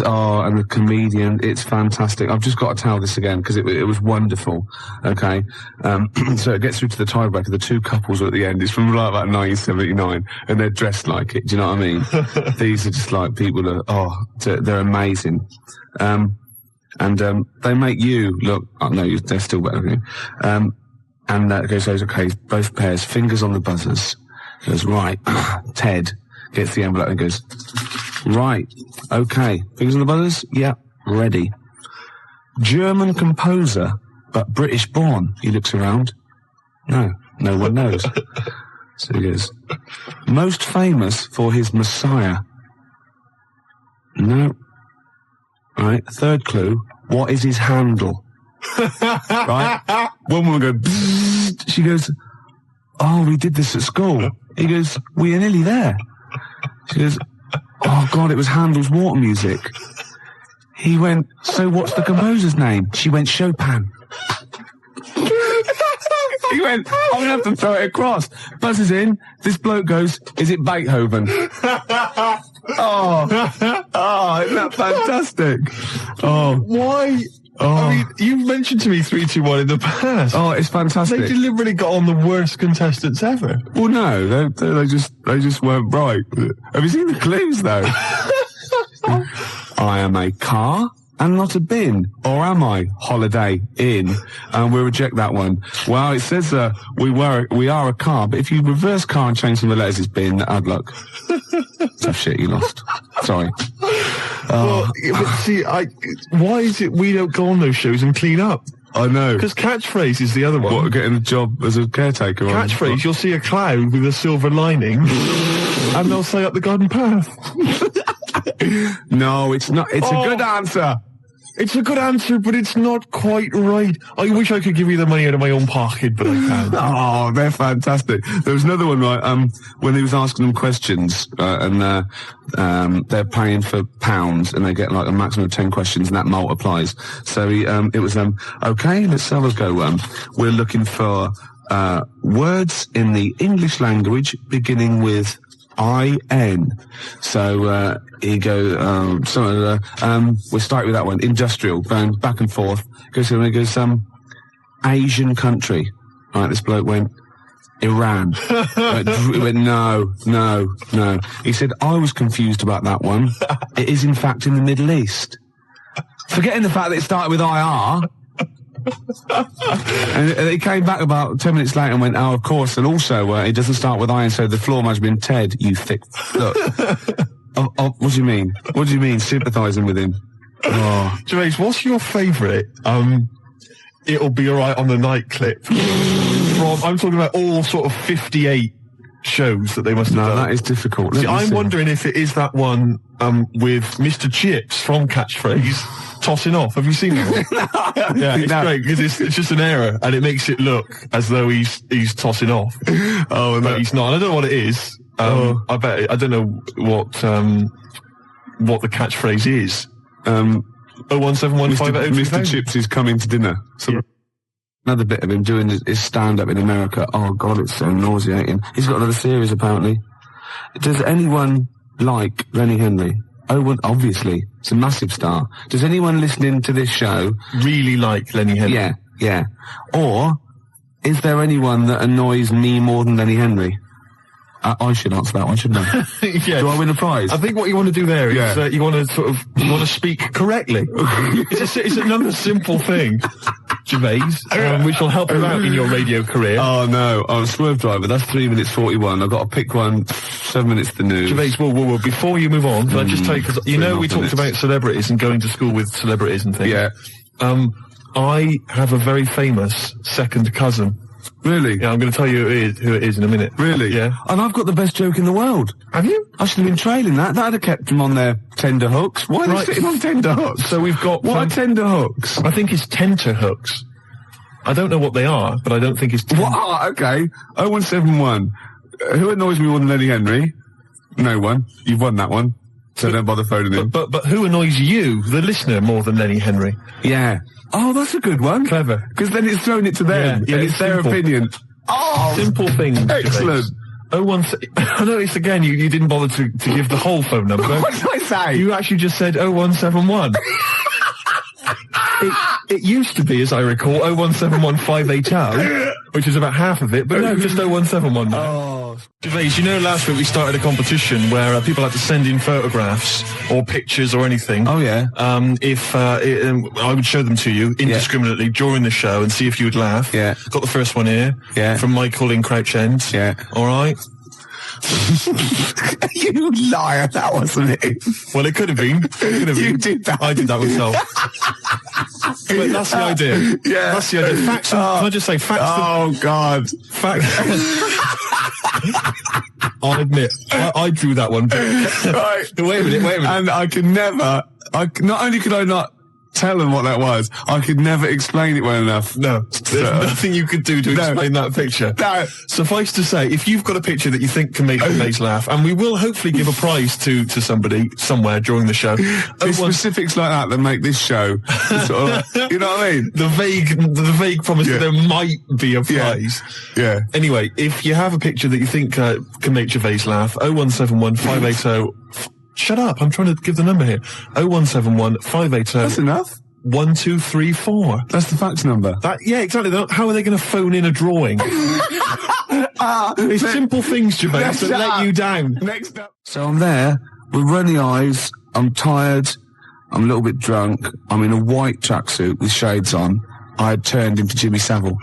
And the comedian, it's fantastic. I've just got to tell this again, because it was wonderful, okay? So it gets through to the tiebreaker, the two couples are at the end. It's from like about 1979, and they're dressed like it, do you know what I mean? These are just like people they're amazing. They make you look, oh no, they're still better than you. And that goes, okay, both pairs, fingers on the buzzers. Goes, right, Ted gets the envelope and goes, right, okay, fingers on the buzzers? Yeah, ready. German composer, but British born. He looks around. No one knows. So he goes, most famous for his Messiah. No. Right, third clue, what is his handle? Right? One woman goes, bzzz. She goes, oh, we did this at school. He goes, we are nearly there. She goes, oh God, it was Handel's Water Music. He went, so what's the composer's name? She went, Chopin. He went, I'm going to have to throw it across. Buzzes in, this bloke goes, is it Beethoven? Oh, isn't that fantastic? Oh. Why? Oh. I mean, you've mentioned to me 3, 2, 1 in the past. Oh, it's fantastic. They deliberately got on the worst contestants ever. Well, no, they just weren't right. Have you seen the clues, though? I am a car and not a bin. Or am I? Holiday Inn. And we'll reject that one. Well, it says we are a car, but if you reverse car and change some of the letters, it's bin. Hard luck. Tough shit, you lost. Sorry. Well, but see, why is it we don't go on those shows and clean up? I know. Because catchphrase is the other one. What, getting a job as a caretaker? Catchphrase, you'll see a cloud with a silver lining, and they'll say up the garden path. No, it's not. It's a good answer. It's a good answer, but it's not quite right. I wish I could give you the money out of my own pocket, but I can't. Oh, they're fantastic. There was another one, right, when he was asking them questions, and they're paying for pounds, and they get like a maximum of 10 questions, and that multiplies. So it was, okay, let's have a go. We're looking for, words in the English language beginning with I-N. So, he goes, we'll start with that one. Industrial, going back and forth. Goes, Asian country. Right, this bloke went, Iran. He went, no. He said, I was confused about that one. It is, in fact, in the Middle East. Forgetting the fact that it started with IR. And he came back about 10 minutes later and went, oh, of course, and also, it doesn't start with I, and so the floor must have been Ted, you thick... Look. What do you mean? What do you mean, sympathising with him? Oh. Gervais, what's your favourite, It'll Be Alright on the Night clip? I'm talking about all sort of 58 shows that they must have done. No, that is difficult. See, I'm wondering if it is that one, with Mr. Chips from Catchphrase tossing off. Have you seen that one? Yeah, it's great, because it's just an error, and it makes it look as though he's tossing off. Oh, but he's not. I don't know what it is. I bet I don't know what the catchphrase is. 01715. Mr. Chips is coming to dinner. So yeah. Another bit of him doing his stand-up in America. Oh God, it's so nauseating. He's got another series apparently. Does anyone like Lenny Henry? Oh, well, obviously, it's a massive star. Does anyone listening to this show really like Lenny Henry? Yeah. Or is there anyone that annoys me more than Lenny Henry? I should answer that one, shouldn't I? Yes. Do I win a prize? I think what you want to do there is you want to speak correctly. It's another simple thing, Gervais, which will help you out in your radio career. Oh no, I'm a swerve driver. That's 3 minutes 41. I've got to pick one. 7 minutes to the news. Gervais, whoa. Before you move on, can I just tell you, because you know we talked about celebrities and going to school with celebrities and things. Yeah. I have a very famous second cousin. Really? Yeah, I'm going to tell you who it is in a minute. Really? Yeah. And I've got the best joke in the world. Have you? I should have been trailing that. That'd have kept them on their tender hooks. Why are they sitting on tender hooks? So we've got... What are tender hooks? I think it's tenter hooks. I don't know what they are, but I don't think it's... What? Okay. 0171. Who annoys me more than Lenny Henry? No one. You've won that one. So don't bother phoning him. But who annoys you, the listener, more than Lenny Henry? Yeah. Oh, that's a good one. Clever. Because then it's thrown it to them. Yeah, and it's their opinion. Oh! Simple thing. Excellent. I noticed again you didn't bother to give the whole phone number. What did I say? You actually just said 0171. It used to be, as I recall, 0171580, which is about half of it, but no, just 0171 now. Oh. Gervais, you know last week we started a competition where people had to send in photographs or pictures or anything. Oh, yeah. I would show them to you indiscriminately during the show and see if you would laugh. Yeah. Got the first one here. Yeah. From Michael in Crouch End. Yeah. All right. You liar, that wasn't it. Well, it could have been. You did that. I did that myself. But that's the idea. Yeah. That's the idea. Facts. Can I just say facts? Oh, God. Facts. I'll admit, I drew that one. Right. Wait a minute. And I could never, not only could I not tell them what that was, I could never explain it well enough. No, there's nothing you could do to explain that picture. No. Suffice to say, if you've got a picture that you think can make Gervais laugh, and we will hopefully give a prize to somebody somewhere during the show. It's specifics like that make this show. Sort of, you know what I mean? The vague promise that there might be a prize. Yeah. Anyway, if you have a picture that you think can make Gervais laugh, 0171 580. Shut up, I'm trying to give the number here. 0171 580. That's enough. 1234. That's the fax number. Yeah, exactly. How are they going to phone in a drawing? It's simple things, Gervais, that let you down. Next up. So I'm there with runny eyes. I'm tired. I'm a little bit drunk. I'm in a white tracksuit with shades on. I had turned into Jimmy Savile.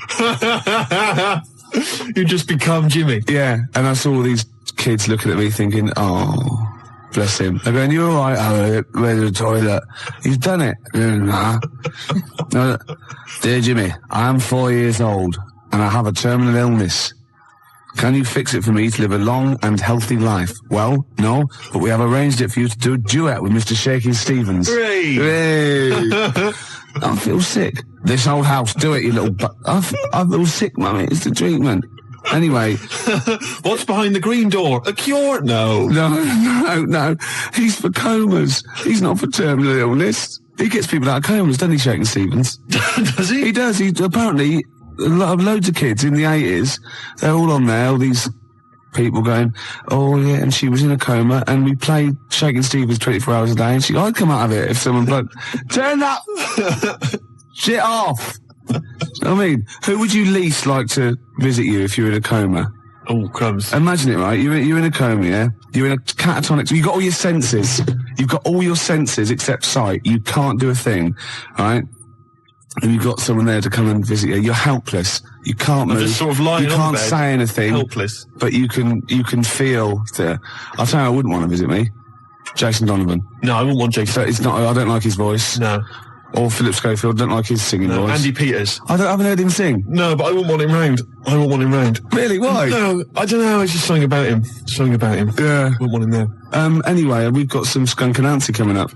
You just become Jimmy. Yeah, and I saw all these kids looking at me thinking, oh, bless him. They're going, you all right? Oh, where's the toilet? He's done it. Nah. No, dear Jimmy, I am 4 years old and I have a terminal illness. Can you fix it for me to live a long and healthy life? Well, no, but we have arranged it for you to do a duet with Mr. Shaky Stevens. Hooray! Hooray! I feel sick. This old house, do it, you little I feel sick, mummy. It's the treatment. Anyway. What's behind the green door? A cure? No. No. He's for comas. He's not for terminal illness. He gets people out of comas, doesn't he, Shaky Stevens? Does he? He does. He apparently, loads of kids in the 80s, they're all on there, all these people going, oh yeah, and she was in a coma, and we played Shaking Stevens 24 hours a day, and I'd come out of it if someone bloke, turn that shit off. You know what I mean? Who would you least like to visit you if you're in a coma? Oh, crumbs. Imagine it, right? You're in a coma, yeah? You're in a catatonic, you've got all your senses. You've got all your senses except sight. You can't do a thing, right? And you've got someone there to come and visit you. You're helpless. You can't move. Just sort of lying you on can't bed, say anything. Helpless. But you can feel the. I'll tell you, I wouldn't want to visit me. Jason Donovan. No, I wouldn't want Jason. But it's not. I don't like his voice. No. Or Philip Schofield. Don't like his singing voice. Andy Peters. I haven't heard him sing. No, but I wouldn't want him round. Really? Why? No, I don't know. It's just something about him. Yeah. Wouldn't want him there. Anyway, we've got some Skunk Anansi coming up.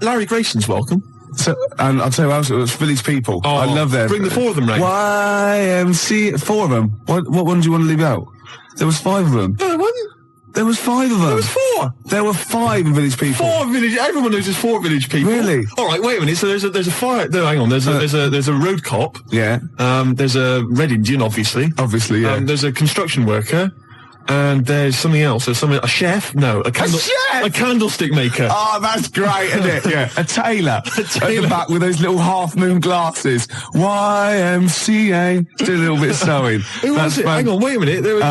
Larry Grayson's welcome. So, and I'll tell you what else, it was Village People. Oh, I love them. Bring the four of them round. YMC, 4 of them. What one do you want to leave out? There was 5 of them. No, there wasn't. There was 5 of them. There was 4. There were 5 Village People. 4 village. Everyone knows there's 4 Village People. Really? All right. Wait a minute. So there's a fire. No, hang on. There's a road cop. Yeah. There's a Red Indian, obviously. Obviously, yeah. There's a construction worker. And there's something else. There's a chef? No, a candlestick maker. Oh, that's great, isn't it? Yeah. A tailor. At the back with those little half-moon glasses. YMCA. Do a little bit of sewing. Who was it? Hang on, wait a minute. There was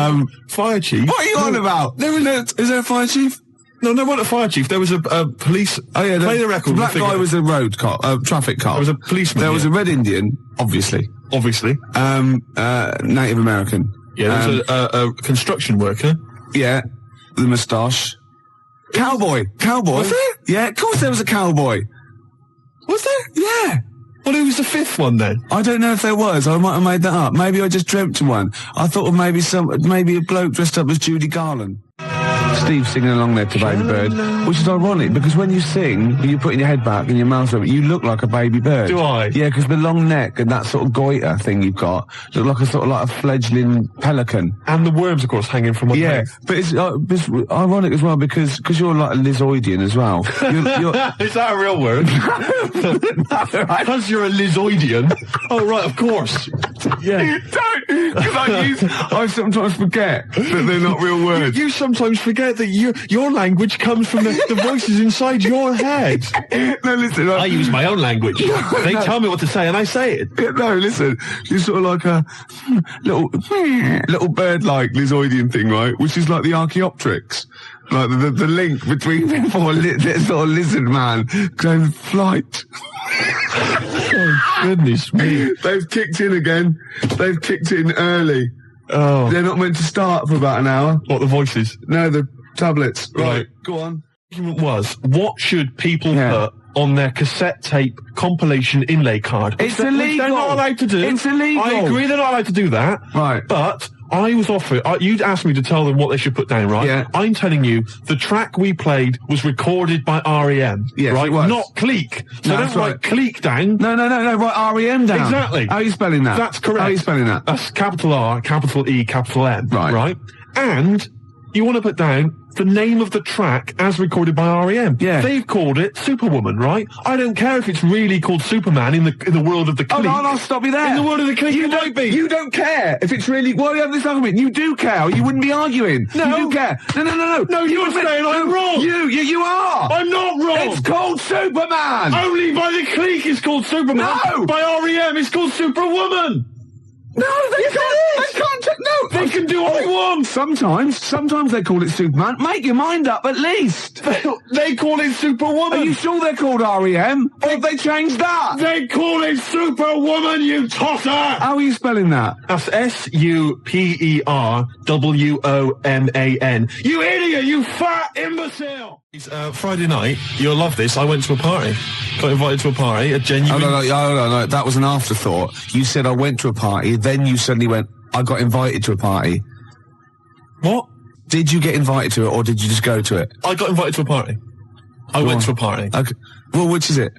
fire chief. What are you on about? Is there a fire chief? No, there wasn't a fire chief. There was a police. Oh yeah, play the record. The black guy was a road cop, traffic cop. There was a policeman. There was a Red Indian, obviously. Obviously. Native American. Yeah, there was a construction worker. Yeah, the moustache. Cowboy. Was there? Yeah, of course there was a cowboy. Was there? Yeah. Well, who was the 5th one then? I don't know if there was. I might have made that up. Maybe I just dreamt one. I thought of maybe a bloke dressed up as Judy Garland. Steve singing along there to Baby Bird, which is ironic because when you sing, you're putting your head back and your mouth open, you look like a baby bird. Do I? Yeah, because the long neck and that sort of goiter thing you've got look like a sort of like a fledgling pelican. And the worms, of course, hanging from one leg. But it's ironic as well because you're like a Lizoidian as well. You're Is that a real word? Because you're a Lizoidian. Oh, right, of course. Yeah. Don't, because I sometimes forget that they're not real words. You sometimes forget that your language comes from the voices inside your head. No, listen. I use my own language. They tell me what to say and I say it. Yeah, no, listen. It's sort of like a little bird-like Lizoidian thing, right? Which is like the Archaeopteryx. Like the link between this sort of lizard man going flight. Oh, goodness me. They've kicked in again. They've kicked in early. Oh. They're not meant to start for about an hour. What, the voices? No, the tablets. Right. Go on. The argument was, what should people put on their cassette tape compilation inlay card? It's illegal. They're not allowed to do. It's illegal. I agree they're not allowed to do that. Right. But I was offered, you'd asked me to tell them what they should put down, right? Yeah. I'm telling you, the track we played was recorded by R.E.M. Yes, right? it was. Not Clique. So No, don't that's write right. Clique down. No, write R.E.M. down. Exactly. How are you spelling that? That's correct. How are you spelling that? That's capital R, capital E, capital M. Right. Right? And you want to put down the name of the track as recorded by R.E.M. Yeah. They've called it Superwoman, right? I don't care if it's really called Superman in the world of the Clique. Oh, no, I'll stop you there. In the world of the Clique, it might be. You don't care if it's really... Why are we having this argument? You do care, or you wouldn't be arguing. No. You do care. No. No, you're saying I'm wrong. You are. I'm not wrong. It's called Superman. Only by the Clique it's called Superman. No. By R.E.M. it's called Superwoman. No, they can't. They can't. No, They can do what they want. Sometimes they call it Superman. Make your mind up, at least. They call it Superwoman. Are you sure they're called R.E.M.? Or have they changed that? They call it Superwoman, you tosser. How are you spelling that? That's SUPERWOMAN. You idiot, you fat imbecile. It's Friday night. You'll love this. I went to a party. Got invited to a party. A genuine... No. That was an afterthought. You said I went to a party, then you suddenly went, I got invited to a party. What? Did you get invited to it, or did you just go to it? I got invited to a party. I went to a party. Okay. Well, which is it?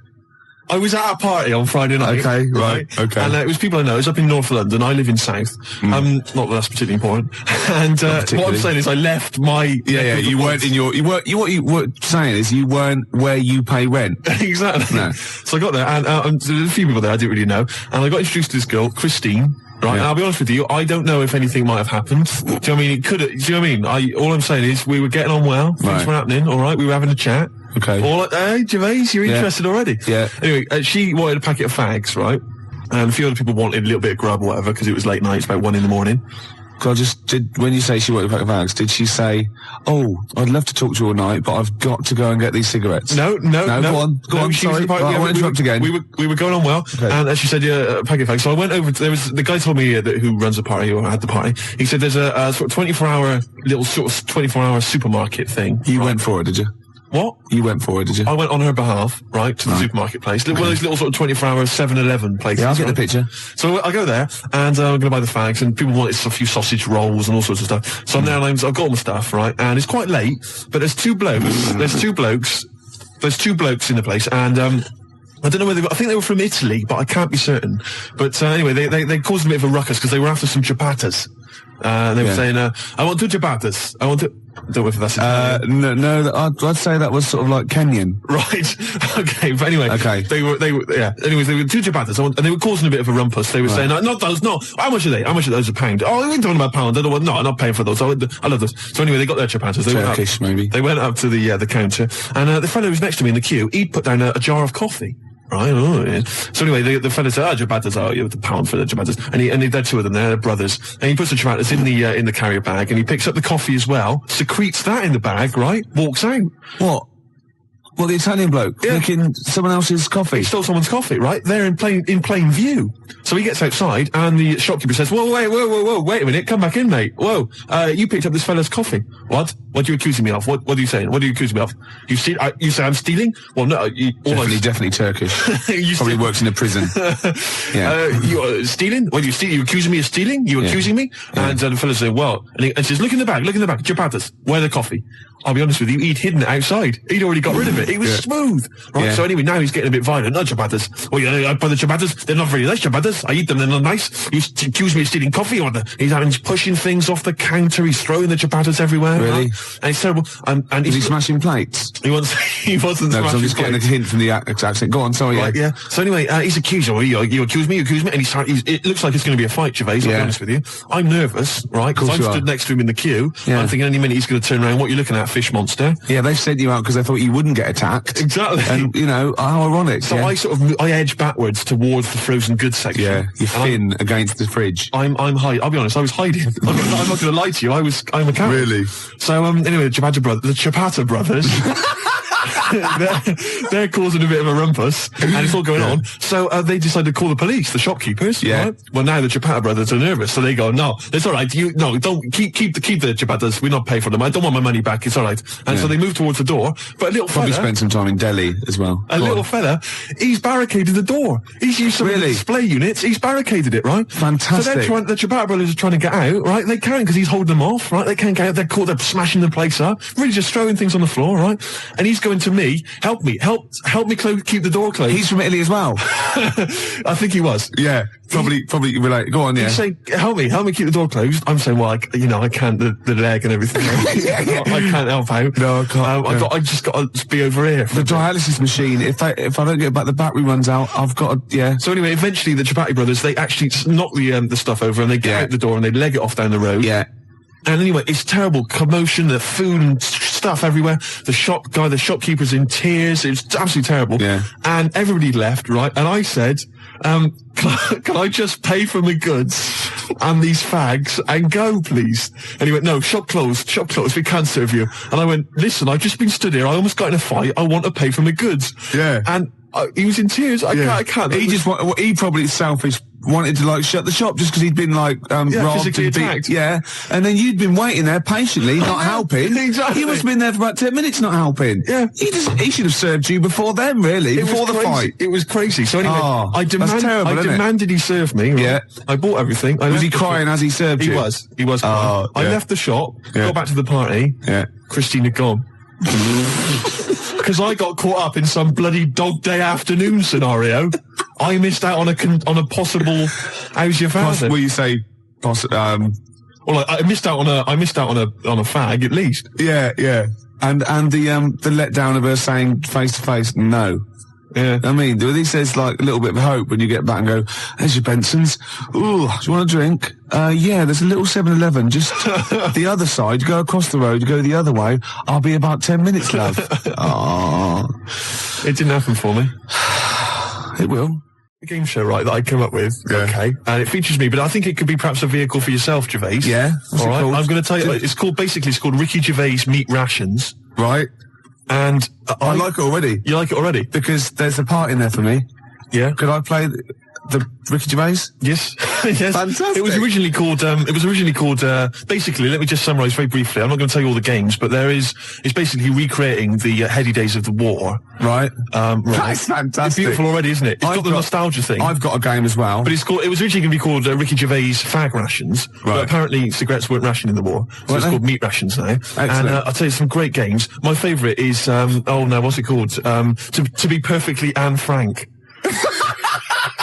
I was at a party on Friday night. Okay, right, okay. And it was people I know. It was up in North London. I live in South. Not that that's particularly important. And what I'm saying is I left my... Yeah, you weren't in your... What you were saying is you weren't where you pay rent. Exactly. No. So I got there, and there was a few people there I didn't really know. And I got introduced to this girl, Christine. Right, and I'll be honest with you, I don't know if anything might have happened. Do you know what I mean? It could. Do you know what I mean? All I'm saying is we were getting on well. Things were happening. All right, we were having a chat. Okay. Hey, Gervais, you're interested already? Yeah. Anyway, she wanted a packet of fags, right? And a few other people wanted a little bit of grub or whatever because it was late night. It's about 1 a.m. When you say she wanted a pack of fags, did she say, "Oh, I'd love to talk to you all night, but I've got to go and get these cigarettes"? No. Go on. Sorry, I won't interrupt again. We were going on well, and she said, "Yeah, a packet of fags." So I went over. The guy told me who runs the party or had the party. He said there's a sort of 24-hour little sort of 24-hour supermarket thing. You went for it, did you? What? You went for it, did you? I went on her behalf, right, to the supermarket place. One of those little sort of 24-hour 7-Eleven places. Yeah, I'll get the picture. So I go there, and I'm going to buy the fags, and people wanted a few sausage rolls and all sorts of stuff. So I'm there, and I've got all my stuff, right, and it's quite late, but there's two blokes in the place, and I don't know whether I think they were from Italy, but I can't be certain. But anyway, they caused a bit of a ruckus because they were after some ciabattas. They were saying, "I want 2 ciabattas. I want to." I don't know if that's no. I'd say that was sort of like Kenyan. Right. Okay. But anyway. Okay. They were. Yeah. Anyways, they were 2 ciabattas, and they were causing a bit of a rumpus. They were saying, "Not those. No. How much are they? How much are those a pound? Oh, we're talking about pound. I don't want. No, I'm not paying for those. I love those." So anyway, they got their ciabattas. Turkish, maybe. They went up to the counter, and the fellow who was next to me in the queue, he'd put down a jar of coffee. Right. Oh, yeah. So anyway, the fella said, ciabattas, you have the pound for the ciabattas. And they're 2 of them, they're brothers. And he puts the ciabattas in the carrier bag, and he picks up the coffee as well, secretes that in the bag, right? Walks out. What? Well, the Italian bloke drinking someone else's coffee. He stole someone's coffee, right? There in plain view. So he gets outside, and the shopkeeper says, "Whoa, wait a minute, come back in, mate. Whoa, you picked up this fella's coffee. What? What are you accusing me of? What are you saying? What are you accusing me of? You say I'm stealing? Well, no, definitely Turkish. Probably works in a prison. Yeah. You're stealing? What are you stealing? You accusing me of stealing? You accusing me?" Yeah. And the fella says, "Well," and he says, look in the bag, ciabattas. Where the coffee? I'll be honest with you, he'd hidden it outside. He'd already got rid of it. it? It was smooth, right? So anyway, now he's getting a bit violent. No ciabattas. Oh yeah, I buy the ciabattas. They're not very nice ciabattas. I eat them. They're not nice. He's accused me of stealing coffee. He's pushing things off the counter. He's throwing the ciabattas everywhere. Really? And it's terrible. And is he smashing plates? He wasn't. No, smashing I'm just getting a hint from the accent. Go on, sorry. Right, yeah. So anyway, he's accused. You accuse me, and it looks like it's going to be a fight, Gervais. I'll be honest with you. I'm nervous, right? Because I'm stood next to him in the queue. Yeah. I'm thinking any minute he's going to turn around. What are you looking at, fish monster? Yeah, they've sent you out because they thought you wouldn't get attacked. Exactly. And, how ironic. So I edge backwards towards the frozen goods section. Yeah, you're thin against the fridge. I'm hiding. I'll be honest, I was hiding. I'm not going to lie to you. I'm a coward. Really? So, anyway, the Ciabatta brothers. they're causing a bit of a rumpus, and it's all going on. So they decided to call the police, the shopkeepers. Yeah. Right? Well, now the Ciabatta brothers are nervous, so they go, "No, it's all right. Don't keep the Ciabattas. We're not paying for them. I don't want my money back. It's all right." And so they move towards the door. But a little probably fella, spent some time in Delhi as well. A little fella, he's barricaded the door. He's used some of the display units. He's barricaded it, right? Fantastic. So the Ciabatta brothers are trying to get out, right? They can't because he's holding them off, right? They can't get out. They're caught. They're smashing the place up. Really just throwing things on the floor, right? And he's going to me. Help me keep the door closed. He's from Italy as well. I think he was. Yeah, probably relate. Go on, yeah. He's saying, help me keep the door closed. I'm saying, well, I can't, the leg and everything. I can't help out. No, I can't. I just got to be over here. The dialysis machine, if I don't get back, the battery runs out, I've got to, yeah. So anyway, eventually the Ciabatta brothers, they actually knock the stuff over and they get out the door and they leg it off down the road. Yeah. And anyway, it's terrible commotion, the food and stuff everywhere. The shopkeeper's in tears. It's absolutely terrible. Yeah. And everybody left, right? And I said, can I just pay for my goods and these fags and go, please? And he went, no, shop closed, we can't serve you. And I went, listen, I've just been stood here. I almost got in a fight. I want to pay for my goods. Yeah. And he was in tears. I can't. He probably selfish. Wanted to shut the shop just because he'd been robbed physically and attacked. And then you'd been waiting there patiently, not helping. Exactly. He must have been there for about 10 minutes, not helping. Yeah. He should have served you before then, really, before the fight. It was crazy. So anyway, I demanded he serve me. Right? Yeah. I bought everything. Was he crying as he served you? He was crying. I left the shop, got back to the party. Yeah. Christina gone. Because I got caught up in some bloody dog day afternoon scenario. I missed out on a possible. How's your father? Will you say? Well, I missed out on a fag at least. Yeah. And the letdown of her saying face to face no. Yeah. I mean, he says a little bit of hope when you get back and go, there's your Benson's. Ooh, do you want a drink? Yeah, there's a little 7-Eleven just the other side. You go across the road, you go the other way. I'll be about 10 minutes, love. Oh. It didn't happen for me. It will. A game show, right, that I came up with. Yeah. Okay. And it features me, but I think it could be perhaps a vehicle for yourself, Gervais. Yeah. All right. I'm going to tell you, it's called Ricky Gervais Meat Rations. Right. And I like it already. You like it already? Because there's a part in there for me. Yeah. Could I play the Ricky Gervais? Yes. Yes. Fantastic. It was originally called, basically, let me just summarise very briefly. I'm not going to tell you all the games, but it's basically recreating the heady days of the war. Right. Right. That's fantastic. It's beautiful already, isn't it? It's got the nostalgia thing. I've got a game as well. But it was originally going to be called Ricky Gervais Fag Rations. Right. But apparently cigarettes weren't rationed in the war. So it's called Meat Rations now. Excellent. And I'll tell you some great games. My favourite is, what's it called? To be perfectly Anne Frank.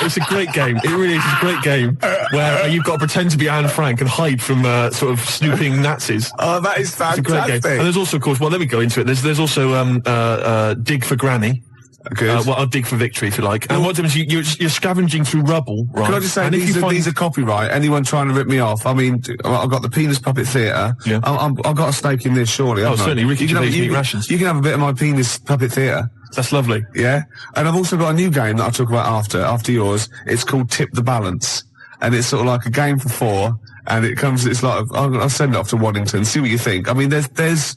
It's a great game. It really is a great game where you've got to pretend to be Anne Frank and hide from sort of snooping Nazis. Oh, that is fantastic. It's a great game. And there's also, of course, let me go into it. There's also Dig for Granny. I'll dig for victory, if you like. And what happens is you're scavenging through rubble, right? Can I just say, these are copyright. Anyone trying to rip me off? I mean, I've got the Penis Puppet Theatre. Yeah. I've got a stake in this, surely. Oh, certainly. Ricky Gervais Meat Rations. You can have a bit of my Penis Puppet Theatre. That's lovely. Yeah. And I've also got a new game that I'll talk about after yours. It's called Tip the Balance. And it's sort of like a game for 4. And it's like, I'll send it off to Waddington, see what you think. I mean, there's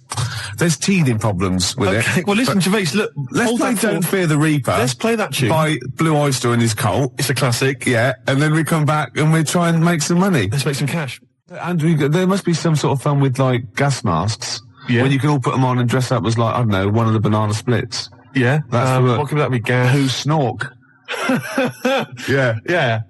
teething problems with it. Well, listen, Gervais, look. Let's play Don't Fear the Reaper. Let's play that tune. By Blue Oyster and his cult. It's a classic. Yeah. And then we come back and we try and make some money. Let's make some cash. And there must be some sort of fun with, gas masks. Yeah. When you can all put them on and dress up as, I don't know, one of the banana splits. Yeah. What could that be, Gav? Who Snork? Yeah. Yeah.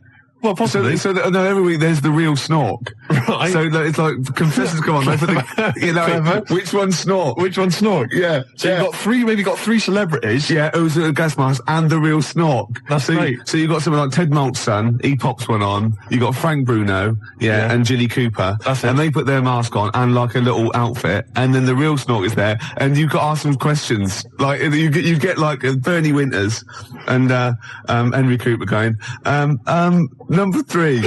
Well, possibly. So every week there's the real Snork. Right. So it's like contestants come on, they put the, which one's Snork? Which one's Snork? Yeah. So you've got three celebrities. Yeah, it was a gas mask and the real Snork. That's great. So you got someone like Ted Malt's son, he pops one on. You got Frank Bruno, and Jilly Cooper. That's it. And they put their mask on and like a little outfit, and then the real Snork is there, and you've got to ask them questions. Like you get like Bernie Winters and Henry Cooper going, number three,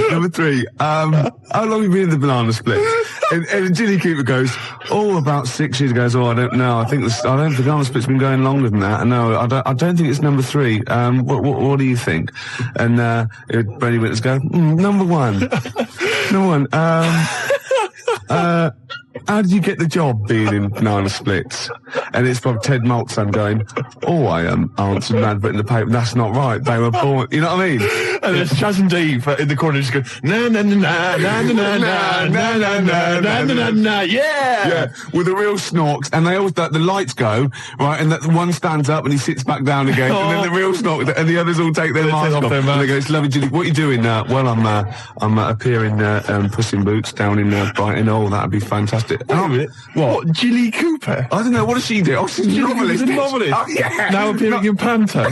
how long have you been in the banana split? and Jilly Cooper goes, about 6 years ago. I don't know. I think the banana split's been going longer than that. No, I don't think it's number 3. What do you think? And Bernie Winters go, number 1. Number 1. How did you get the job being in banana splits? And it's from Ted Malt's son going, I answered an advert in the paper. That's not right. They were born. You know what I mean? And there's Chaz and Dave in the corner just going, na na na na na na na na na na na na, yeah. Yeah, with the real Snorks, and they always the lights go right, and that one stands up and he sits back down again, and then the real Snork, and the others all take their mask off. And they go, "It's lovely, Jilly. What are you doing?" Well, I'm appearing Puss in Boots down in Brighton. Oh, that'd be fantastic. What? Jilly Cooper? I don't know. What does she do? She's a novelist. Oh, yeah. Now appearing in Panto.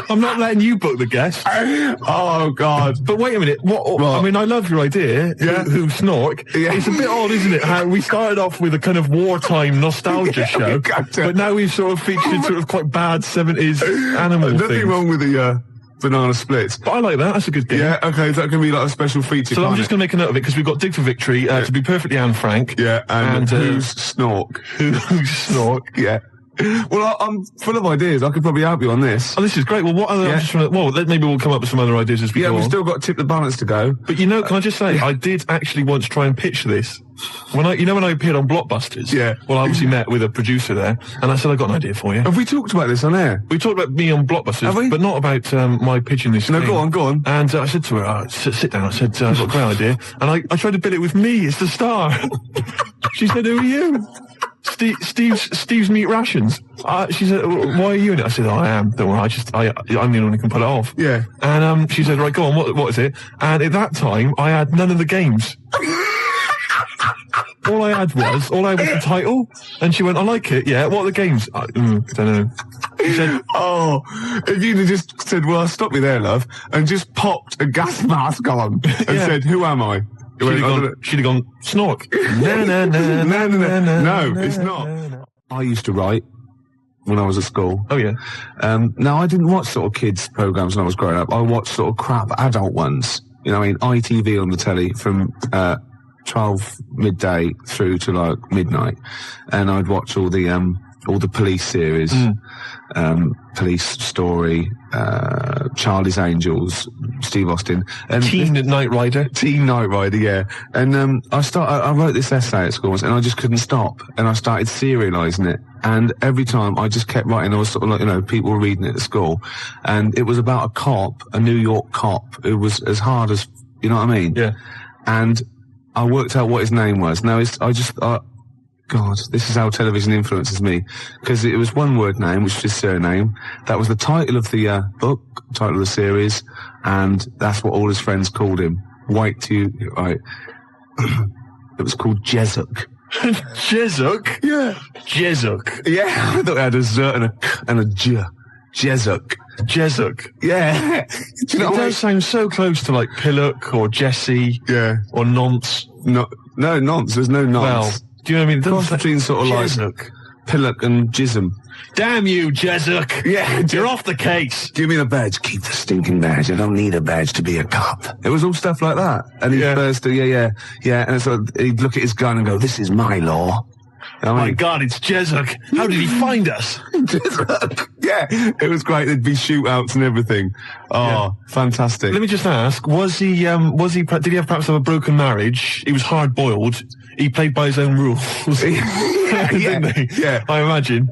I'm not letting you book the guest. Oh, God. But wait a minute. What? I mean, I love your idea. Yeah. Who Snork? Yeah. It's a bit odd, isn't it? How we started off with a kind of wartime nostalgia show, but now we've sort of featured sort of quite bad 70s animal things. Nothing wrong with the banana splits. But I like that. That's a good game. Yeah, okay. That can be like a special feature. So I'm just going to make a note of it because we've got Dig for Victory, to be perfectly Anne Frank. Yeah, and who's Snork? Who's Snork? Yeah. Well, I'm full of ideas. I could probably help you on this. Oh, this is great. Well, what other? Maybe we'll come up with some other ideas as we go on. Yeah, we've still got Tip the Balance to go. But can I just say, I did actually once try and pitch this. When I appeared on Blockbusters. Yeah. Well, I obviously met with a producer there, and I said, I got an idea for you. Have we talked about this on air? We talked about me on Blockbusters, Have we? But not about my pitching this. No, go on. And I said to her, sit down. I said, I've got a great idea, and I tried to bill it with me as the star. She said, who are you? Steve's Meat Rations. She said, why are you in it? I said, I am. Don't worry. I'm the one who can pull it off. Yeah. And she said, right, go on. What is it? And at that time, I had none of the games. All I had was the title. And she went, I like it. Yeah. What are the games? I don't know. She said, if you'd have just said, well, stop me there, love, and just popped a gas mask on and said, who am I? She'd have gone, Snork. No, it's not. I used to write when I was at school. Oh, yeah. Now, I didn't watch sort of kids' programs when I was growing up. I watched sort of crap adult ones. You know, ITV on the telly from 12 midday through to like midnight. And I'd watch all the police series, Police Story, Charlie's Angels, Steve Austin, and Teen Knight Rider, yeah. And I wrote this essay at school, and I just couldn't stop, and I started serialising it. And every time I just kept writing, I was sort of like, people were reading it at school, and it was about a cop, a New York cop, who was as hard as, you know what I mean? Yeah. And I worked out what his name was. Now God, this is how television influences me. Because it was one word name, which was his surname. That was the title of the book, title of the series, and that's what all his friends called him. Right. It was called Jezuk. Jezuk? Yeah. Jezuk. Yeah, I thought it had a Z and a J. Jezuk. Jezuk. Yeah. Do you know, it does sound so close to like Pillock or Jesse. Yeah. Or Nonce. No, Nonce. There's no Nonce. Well, do you know what I mean? Cross between sort of Jezuk. Like Pillock and Jism. Damn you, Jezuk. Yeah. You're off the case. Give me the badge. Keep the stinking badge. I don't need a badge to be a cop. It was all stuff like that. And he'd burst to, yeah. And so he'd look at his gun and go, this is my law. My God, it's Jezuk. How did he find us? Jezuk. Yeah, it was great. There'd be shootouts and everything. Oh, fantastic. Let me just ask, did he have perhaps have a broken marriage? He was hard-boiled. He played by his own rules. Didn't he? Yeah. I imagine.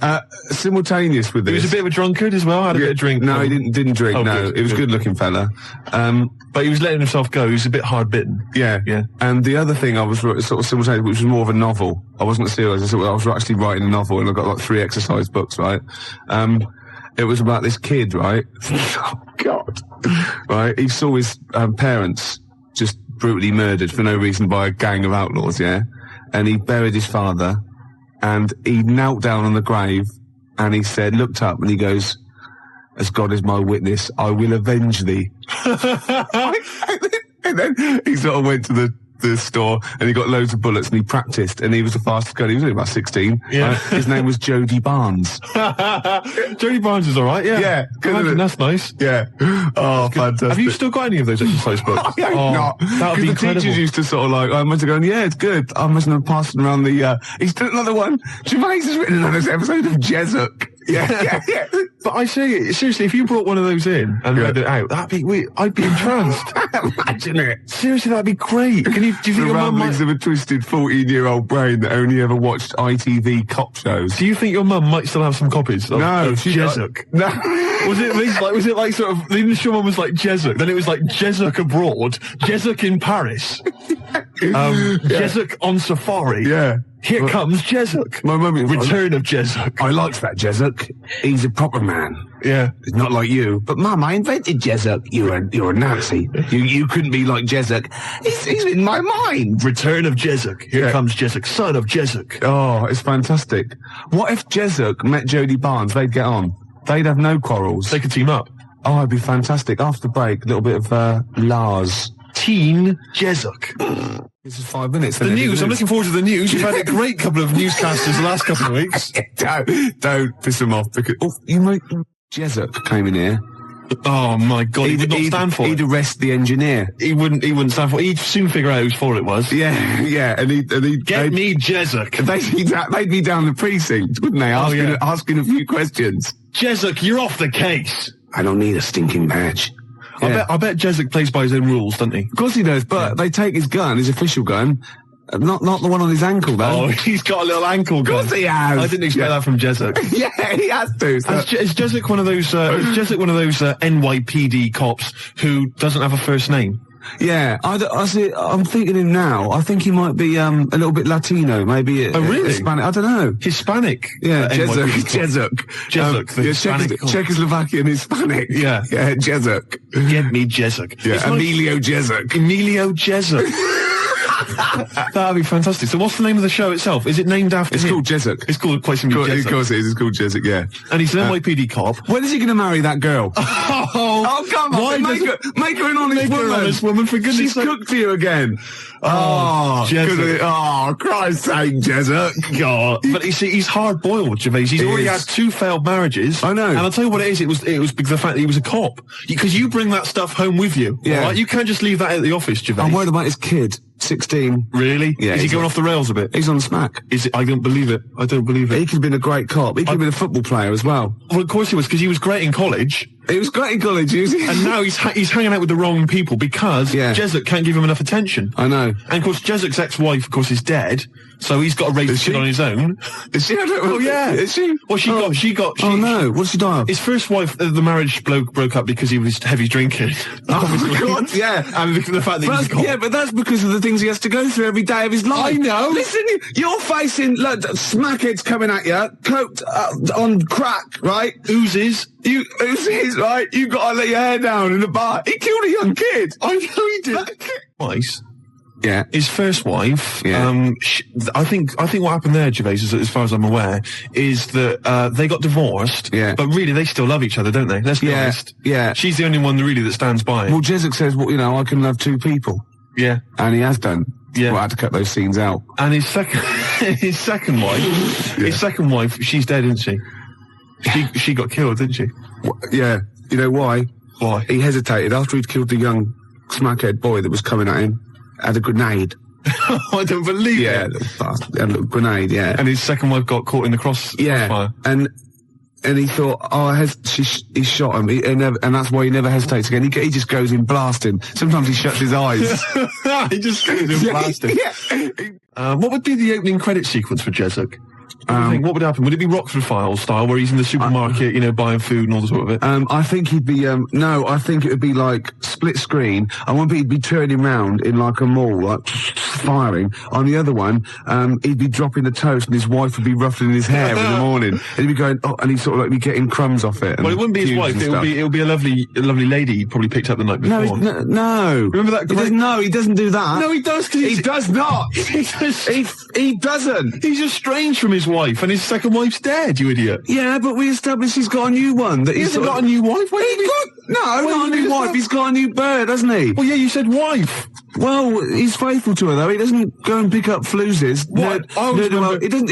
Simultaneous with this. He was a bit of a drunkard as well, had a bit of drink. No, he didn't drink, no. He was a good-looking fella. But he was letting himself go. He was a bit hard-bitten. Yeah. And the other thing I was sort of simultaneous, which was more of a novel. I wasn't serious. I was actually writing a novel, and I got like 3 exercise books, right? It was about this kid, right? Oh, God. Right? He saw his parents just brutally murdered for no reason by a gang of outlaws, yeah? And he buried his father, and he knelt down on the grave, and he said, looked up, and he goes, as God is my witness, I will avenge thee. And then he sort of went to the store and he got loads of bullets and he practiced, and he was the fastest guy. He was only about 16. Yeah. His name was Jody Barnes. Jody Barnes is all right, yeah. Yeah. Imagine, that's nice. Yeah. Oh, fantastic. Have you still got any of those exercise books? I hope not. That would be the incredible. teachers used to sort of like, I must have gone, yeah, it's good. I must have passed around the, he's done another one. Gervais has written another episode of Jessup. Yeah. But I say, seriously, if you brought one of those in and read it out, I'd be entranced. Imagine it. Seriously, that'd be great. Do you think The your mum ramblings might... of a twisted 14-year-old brain that only ever watched ITV cop shows. Do you think your mum might still have some copies of Jessup? No. Was it like sort of, the initial one was like Jessup, then it was like Jessup abroad, Jessup in Paris, Jessup on safari. Yeah. Here comes Jessup. My mum... Return of Jessup. I likes that Jessup. He's a proper man. Yeah. He's not like you. But Mum, I invented Jessup. You're a Nazi. You couldn't be like Jessup. He's in my mind. Return of Jessup. Here comes Jessup, son of Jessup. Oh, it's fantastic. What if Jessup met Jody Barnes? They'd get on. They'd have no quarrels. They could team up. Oh, it'd be fantastic. After break, a little bit of Lars. Teen Jessup. This is 5 minutes. The news. I'm looking forward to the news. You've had a great couple of newscasters the last couple of weeks. Don't piss them off because Jessup came in here. Oh my God, he would not stand for it. He'd arrest the engineer. He wouldn't stand for it. He'd soon figure out whose fault it was. Yeah, and he'd Get me Jessup. They'd be down the precinct, wouldn't they? Asking a few questions. Jessup, you're off the case. I don't need a stinking badge. Yeah. I bet Jessup plays by his own rules, doesn't he? Of course he does, but they take his gun, his official gun, not the one on his ankle, though. Oh, he's got a little ankle gun. Of course he has. I didn't expect that from Jessup. Yeah, he has to. So. Is Jessup one of those NYPD cops who doesn't have a first name? Yeah, I'm thinking him now. I think he might be a little bit Latino, maybe. Really? Hispanic. I don't know. Hispanic. Yeah, Jessup. Czechoslovakian Hispanic. Yeah, Jessup. Get me Jessup. Yeah, Emilio Jessup. Emilio Jessup. That'd be fantastic. So what's the name of the show itself? Is it named after him? It's called Jessup. It's called quite simply Jessup. Of course it is. It's called Jessup, yeah. And he's an NYPD cop. When is he going to marry that girl? Oh, come on. Make her an honest woman. For goodness She's sake. cooked to you again. Jessup. Christ's sake, Jessup. God. But you see, he's hard-boiled, Gervais. He's already had 2 failed marriages. I know. And I'll tell you what it is. It was because the fact that he was a cop. Because you bring that stuff home with you. Yeah. Right? You can't just leave that at the office, Gervais. I'm worried about his kid. 16. Really? Yeah. Is he going off the rails a bit? He's on smack. Is it? I don't believe it. I don't believe it. He could have been a great cop. He could have been a football player as well. Well, of course he was, because he was great in college. He was great in college, and now he's hanging out with the wrong people because Jessup can't give him enough attention. I know. And of course, Jessup's ex-wife, of course, is dead, so he's got to raise the kid on his own. Is she? Oh yeah. Is she? Well, she got. Oh no! What did she die of? His first wife, the marriage broke up because he was heavy drinking. Oh God! Yeah, and the fact that he was a cop. Yeah, but that's because of the things he has to go through every day of his life. I know. Listen, you're facing smackheads coming at you, coked on crack, right? Oozes, right? You got to let your hair down in the bar. He killed a young kid. I know he did. Twice. Yeah. His first wife, I think what happened there, Gervais, as far as I'm aware, is that they got divorced, but really they still love each other, don't they? Let's be honest. Yeah. She's the only one really that stands by it. Well, Jessup says, I can love 2 people. Yeah. And he has done. Yeah. Well, I had to cut those scenes out. And his second wife, she's dead, isn't she? She got killed, didn't she? Yeah. You know why? Why? He hesitated after he'd killed the young smackhead boy that was coming at him. Had a grenade. I don't believe it. Yeah, a little grenade, yeah. And his second wife got caught in the crossfire. And he thought, he shot him, and that's why he never hesitates again. He just goes in blasting. Sometimes he shuts his eyes. He just goes in blasting. What would be the opening credit sequence for Jessup? What do you think? What would happen? Would it be Rockford Files style, where he's in the supermarket, buying food and all the sort of it? I think he'd be, no, I think it would be like split screen. I want he'd be turning round in like a mall, like firing. On the other one, he'd be dropping the toast and his wife would be ruffling his hair in the morning. And he'd be going, and he'd sort of like be getting crumbs off it. Well, it wouldn't be his wife. It would be a lovely lady he probably picked up the night before. No. Remember that? He doesn't do that. No, he does. He does not. He doesn't. He's estranged from his wife, and his second wife's dead. You idiot. Yeah, but we established he's got a new one. He hasn't got a new wife. Not a new wife. He's got a new bird, hasn't he? Well, yeah, you said wife. Well, he's faithful to her though. He doesn't go and pick up fluses. What? He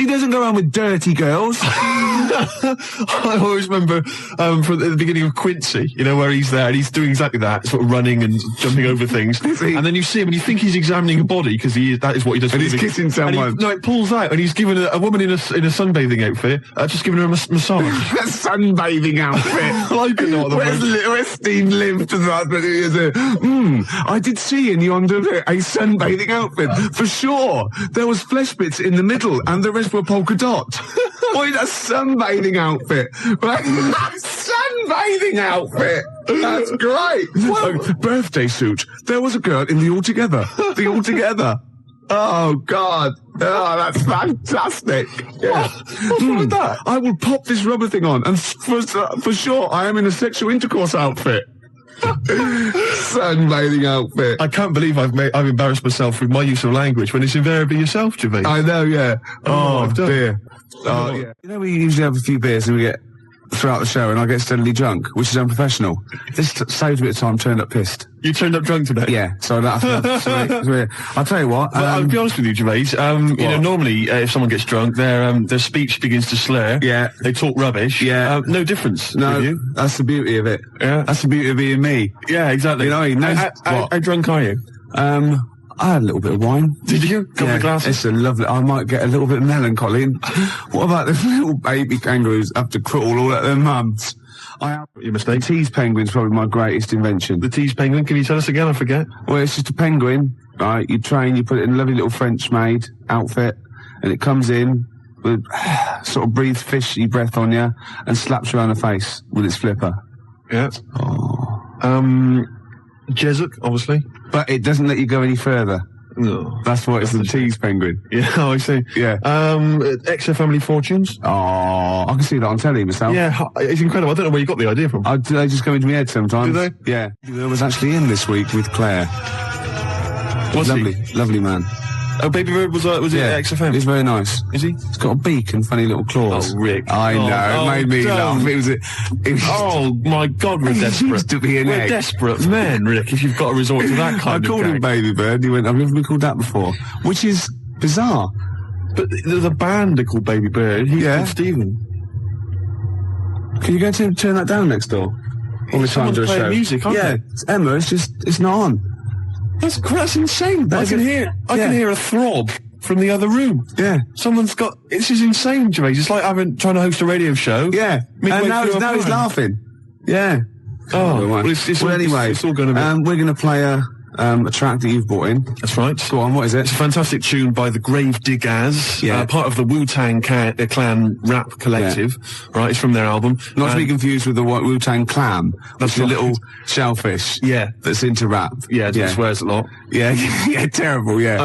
doesn't go around with dirty girls. I always remember from the beginning of Quincy, where he's there and he's doing exactly that, sort of running and jumping over things. And then you see him and you think he's examining a body because that is what he does. And he's kissing someone. No, it pulls out and he's given a woman in a sunbathing outfit, just giving her a massage. A sunbathing outfit. I don't know what the Where's Steve lived to that? I did see in yonder a sunbathing outfit for sure. There was flesh bits in the middle and the rest were polka dot. Boy, a sunbathing outfit. Sunbathing outfit. That's great. Birthday suit. There was a girl in the Altogether. The Altogether. Oh, God. Oh, that's fantastic. Yeah. What's wrong with that? I will pop this rubber thing on, and for sure, I am in a sexual intercourse outfit. Sunbathing outfit. I can't believe I've embarrassed myself with my use of language when it's invariably yourself, Gervais. I know, yeah. Oh, dear. Oh, yeah. We usually have a few beers and we get throughout the show and I get steadily drunk, which is unprofessional. This saves a bit of time turned up pissed. You turned up drunk today? Yeah, so I don't have to... I'll tell you what... I'll be honest with you, Gervais. Normally, if someone gets drunk, their speech begins to slur. Yeah. They talk rubbish. Yeah. No difference. No, with you. That's the beauty of it. Yeah. That's the beauty of being me. Yeah, exactly. How drunk are you? I had a little bit of wine. Did you? Couple of glasses? It's a lovely... I might get a little bit melancholy. What about the little baby kangaroos have to crawl all at their mums? Your mistake. The tease penguin's probably my greatest invention. The tease penguin? Can you tell us again? I forget. Well, it's just a penguin, right? You train, you put it in a lovely little French-made outfit, and it comes in with sort of breathes fishy breath on you and slaps you around the face with its flipper. Yeah. Jesup, obviously. But it doesn't let you go any further. No. That's what it's the tease penguin. Yeah, I see. Yeah. XFM Family Fortunes. Oh, I can see that on telly myself. Yeah, it's incredible. I don't know where you got the idea from. They just go into my head sometimes. Do they? Yeah. I was actually in this week with Claire. Was lovely, he? Lovely man. Oh, Baby Bird was it at XFM? He's very nice. Is he? He's got a beak and funny little claws. Oh, Rick. I know. It made me laugh. It was oh, my God, we're desperate. Used to be an we're egg. Desperate men, Rick, if you've got to resort to that kind of I called him Baby Bird. He went, I've never been called that before. Which is bizarre. But there's a band called Baby Bird. He's called Stephen. Can you go to turn that down next door? All the time to a show. Music, aren't they? It's Emma. It's not on. That's insane. I can hear a throb from the other room. Yeah. Someone's got... This is insane, Gervais. It's like trying to host a radio show. Yeah. And now he's laughing. Yeah. Oh, well, anyway, it's all going to be... we're going to play a track that you've brought in. That's right. Go on, what is it? It's a fantastic tune by the Grave Diggers, part of the Wu-Tang Clan rap collective. Yeah. Right, it's from their album. Not to be confused with the Wu-Tang Clan. That's a little shellfish. Yeah. That's into rap. Yeah, it swears a lot. Yeah, yeah, terrible, yeah.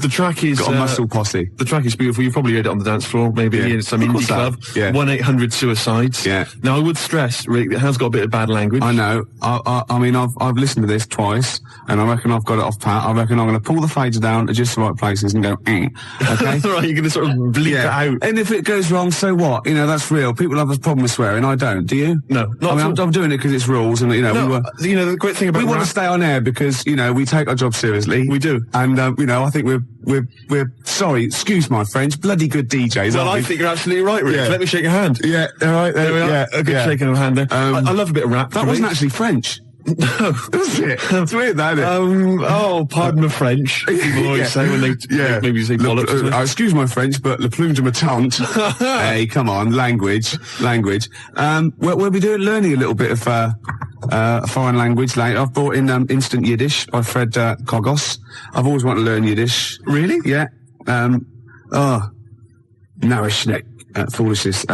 The track is... Got a muscle posse. The track is beautiful. You've probably heard it on the dance floor, maybe in some indie club. Yeah. 1-800-SUICIDES. Yeah. Now, I would stress, Rick, it has got a bit of bad language. I know. I mean, I've listened to this twice, and I reckon I've got it off pat. I reckon I'm going to pull the fader down to just the right places and go, okay? Right, you're going to sort of bleep it out. And if it goes wrong, so what? That's real. People have a problem with swearing. I don't. Do you? No. I'm doing it because it's rules, and, the great thing about we want to stay on air because, we take our job seriously. We do. And, I think we're sorry, excuse my French, bloody good DJs. Well, I think you're absolutely right, Rick. Yeah. Let me shake your hand. Yeah, all right. There we are. Yeah, a good shaking of hand there. I love a bit of rap. That wasn't actually French. No. Was it? It's weird, that, isn't it? Pardon my French. People always say when they maybe say bollocks. Excuse my French, but le plume de ma tante. Hey, come on, language. We'll be learning a little bit of a foreign language later. I've brought in Instant Yiddish by Fred Kogos. I've always wanted to learn Yiddish. Really? Yeah. Narishnek. foolishness.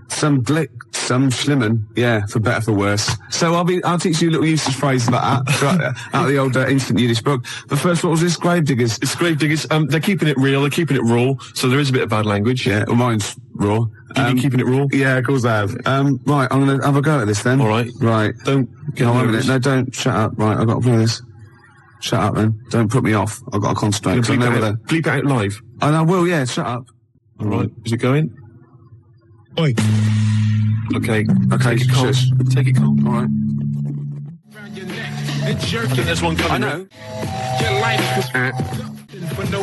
Some glick, some schlimmen, yeah, for better, for worse. So I'll teach you little useless phrases like that, right, out of the old instant Yiddish book. But first, what was this? Gravediggers. It's Gravediggers. They're keeping it real, they're keeping it raw, so there is a bit of bad language. Yeah, well, mine's raw. You keeping it raw? Yeah, of course I have. Right, I'm gonna have a go at this then. All right. Right. Don't get wait a nervous. minute. No, don't. Shut up. Right, I've got to play this. Shut up then. Don't put me off. I've got to concentrate. Bleep it out live. And I will, yeah, shut up. All right. Is it going? Oi. Okay, Take it calm. shush. Take it calm. All right. I think there's one coming. I know. Your life was for no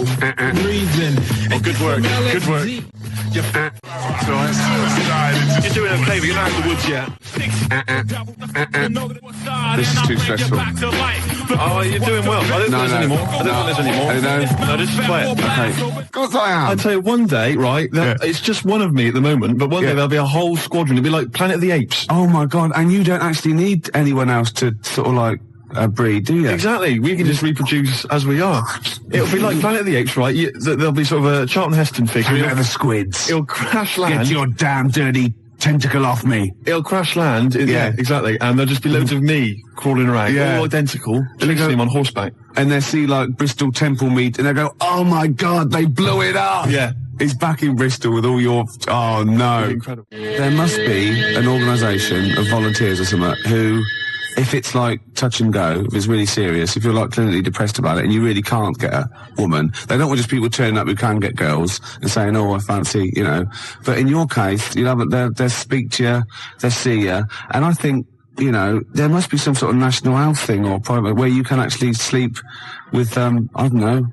reason. Oh, good work. Good work. You're doing okay, but you're not out of the woods yet. This is too stressful. Oh, you're doing well. I don't think there's any more. I don't think there's any more. No, just play it. Okay. Of course I am. I'd tell you, one day, right, it's just one of me at the moment, but one day there'll be a whole squadron. It'll be like Planet of the Apes. Oh my God! And you don't actually need anyone else to sort of like breed, do you? Exactly. We can just reproduce as we are. It'll be like Planet of the Apes, right? There'll be sort of a Charlton Heston figure. The squids. It'll crash land. Get your damn dirty tentacle off me. It'll crash land. Yeah, exactly. And there'll just be loads of me crawling around, all identical, chasing him on horseback. And they see like Bristol Temple meet, and they go, "Oh my God, they blew it up!" Yeah. He's back in Bristol with all your. Oh no! Incredible. There must be an organisation of volunteers or something who, if it's like touch and go, if it's really serious, if you're like clinically depressed about it and you really can't get a woman, they don't want just people turning up who can get girls and saying, "Oh, I fancy," you know. But in your case, you know, they'll speak to you, they'll see you, and I think, you know, there must be some sort of national health thing or private where you can actually sleep with, I don't know,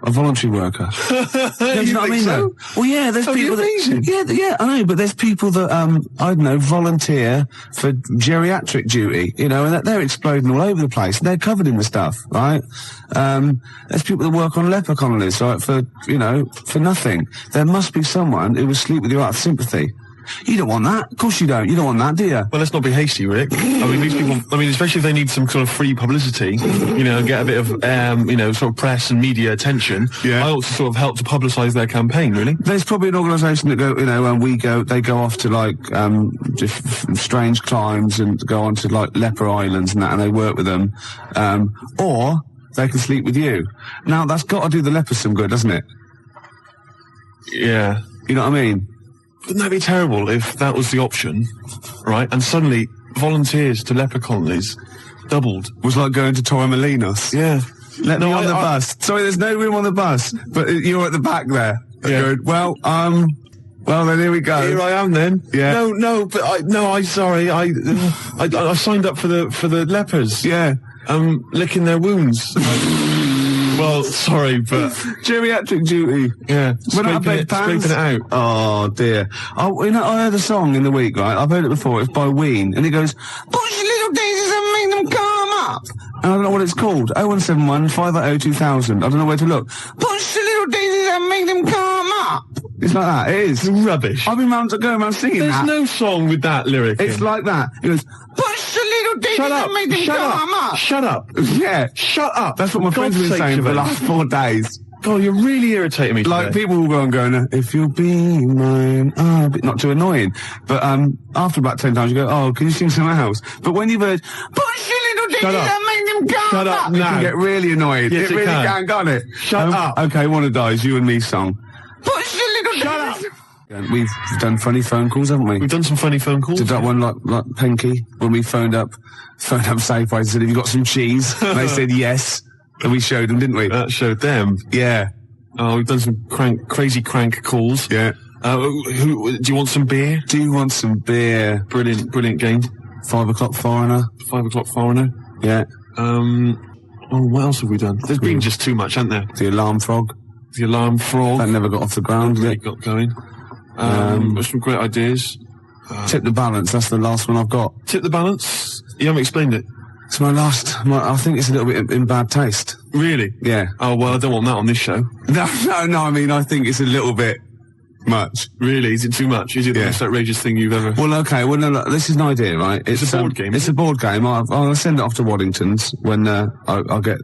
a voluntary worker. You know what I mean? So? Well, yeah, there's people that, yeah, I know, but there's people that, I don't know, volunteer for geriatric duty, you know, and they're exploding all over the place. They're covered in the stuff, right? There's people that work on leper colonies, right, for, you know, for nothing. There must be someone who will sleep with you out of sympathy. You don't want that. Of course you don't. You don't want that, do you? Well, let's not be hasty, Rick. I mean, these people, especially if they need some sort of free publicity, you know, get a bit of, you know, sort of press and media attention. Yeah. I ought to sort of help to publicise their campaign, really. There's probably an organisation that go, you know, they go off to like, just strange climes and go on to like leper islands and that, and they work with them. Or they can sleep with you. Now, that's got to do the lepers some good, doesn't it? Yeah. You know what I mean? Wouldn't that be terrible if that was the option, right? And suddenly volunteers to leper colonies doubled. Was like going to Torremolinos. Yeah. Let me on the bus. Sorry, there's no room on the bus, but you're at the back there. Yeah. Going, well, then here we go. Here I am then. Yeah. But I signed up for the lepers. Yeah. Licking their wounds. Well, sorry, but geriatric duty. Yeah. Scraping it out. Oh dear. Oh, you know, I heard a song in the week, right? I've heard it before. It's by Ween, and it goes, "Push little daisies and make them come up." And I don't know what it's called. 0171 580 2000. I don't know where to look. Push the little daisies and make them come up. It's like that. It is rubbish. I've been going around singing that. There's no song with that lyric. It's like that. It goes, "Push the little daisies and make them come up." Shut up. Yeah. Shut up. That's what my friends have been saying for the last 4 days. God, you're really irritating me today. Like, people will go and go, "If you'll be mine," not too annoying. But after about 10 times, you go, "Oh, can you sing something else?" But when you've heard, "Push your little digits and make them come Shut up it now. can get really annoying. Yes, it really can, can't it? Shut up. Okay, one of those, you and me song. Push your little Shut up. We've done funny phone calls, haven't we? We've done some funny phone calls. Did that one like Penky when we phoned up Safeway and said, "Have you got some cheese?" And they said yes. And we showed them, didn't we? That showed them. Yeah. Oh, we've done some crazy crank calls. Yeah. Do you want some beer? Do you want some beer? Brilliant game. 5 o'clock foreigner. 5 o'clock foreigner. Yeah. What else have we done? There's been just too much, hasn't there? The alarm frog. The alarm frog. That never got off the ground. Really got going. There's some great ideas. Tip the balance. That's the last one I've got. Tip the balance. You haven't explained it. It's my last. I think it's a little bit in bad taste. Really? Yeah. Oh well, I don't want that on this show. No. I mean, I think it's a little bit Much. Really? Is it too much? Is it the most outrageous thing you've ever... Well, okay. Well, no, look, this is an idea, right? It's a board game. It's a board game. I'll send it off to Waddington's when I'll get,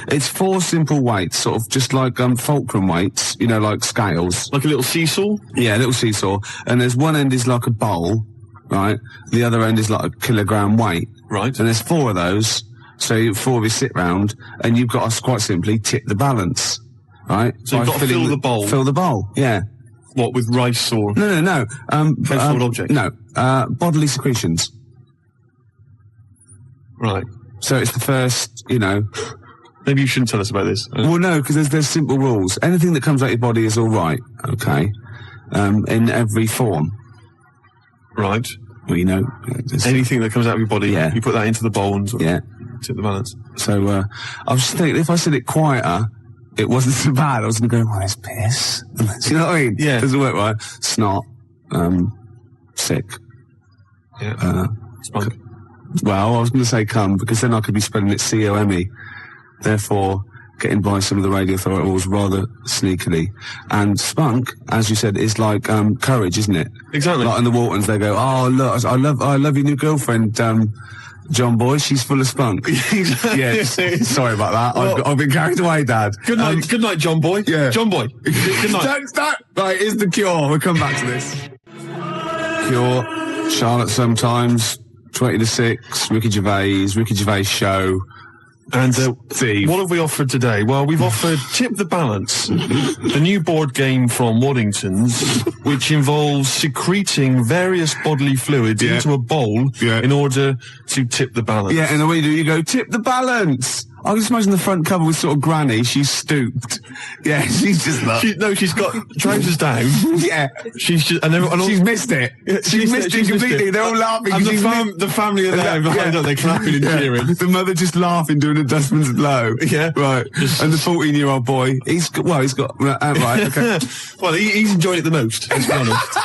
It's 4 simple weights, sort of just like fulcrum weights, like scales. Like a little seesaw? Yeah, a little seesaw. And there's one end is like a bowl, right? The other end is like a kilogram weight. Right. And there's 4 of those. So 4 of you sit round, and you've got to quite simply tip the balance, right? So you've got to fill the bowl? Fill the bowl, yeah. What, with rice or... No. Household object? No, bodily secretions. Right. So it's the first, Maybe you shouldn't tell us about this. Well, no, because there's simple rules. Anything that comes out your body is all right, okay? In every form. Right. Well, anything that comes out of your body, yeah. You put that into the bowl and yeah. tip the balance. So, I was just thinking, if I said it quieter, it wasn't so bad. I was going to go, well, it's piss. Do you know what I mean? Yeah. Doesn't work right. Snot. Sick. Yeah. Spunk. Well, I was going to say cum, because then I could be spelling it C-O-M-E. Therefore, getting by some of the radio authorities rather sneakily. And spunk, as you said, is like courage, isn't it? Exactly. Like in the Waltons, they go, oh, look, I love your new girlfriend, John Boy, she's full of spunk. Yeah, sorry about that. Well, I've been carried away, Dad. Good night, John Boy. Yeah. John Boy. Good night. Right, here's the Cure. We'll come back to this. Cure, Charlotte Sometimes, 20 to 6, Ricky Gervais Show. And Steve. What have we offered today? Well, we've offered Tip the Balance, the new board game from Waddington's, which involves secreting various bodily fluids into a bowl in order to tip the balance. Yeah, and the way you go, tip the balance. I can just imagine the front cover with sort of Granny. She's stooped. Yeah, she's just like... she's got trousers down. Yeah. She's just... she's missed it. She's missed it completely. They're all laughing. And the family are there behind her. They're clapping and cheering. The mother just laughing, doing a dustman's blow. Yeah. Right. And the 14-year-old boy, he's got... right, okay. Well, he's enjoyed it the most, let's be honest.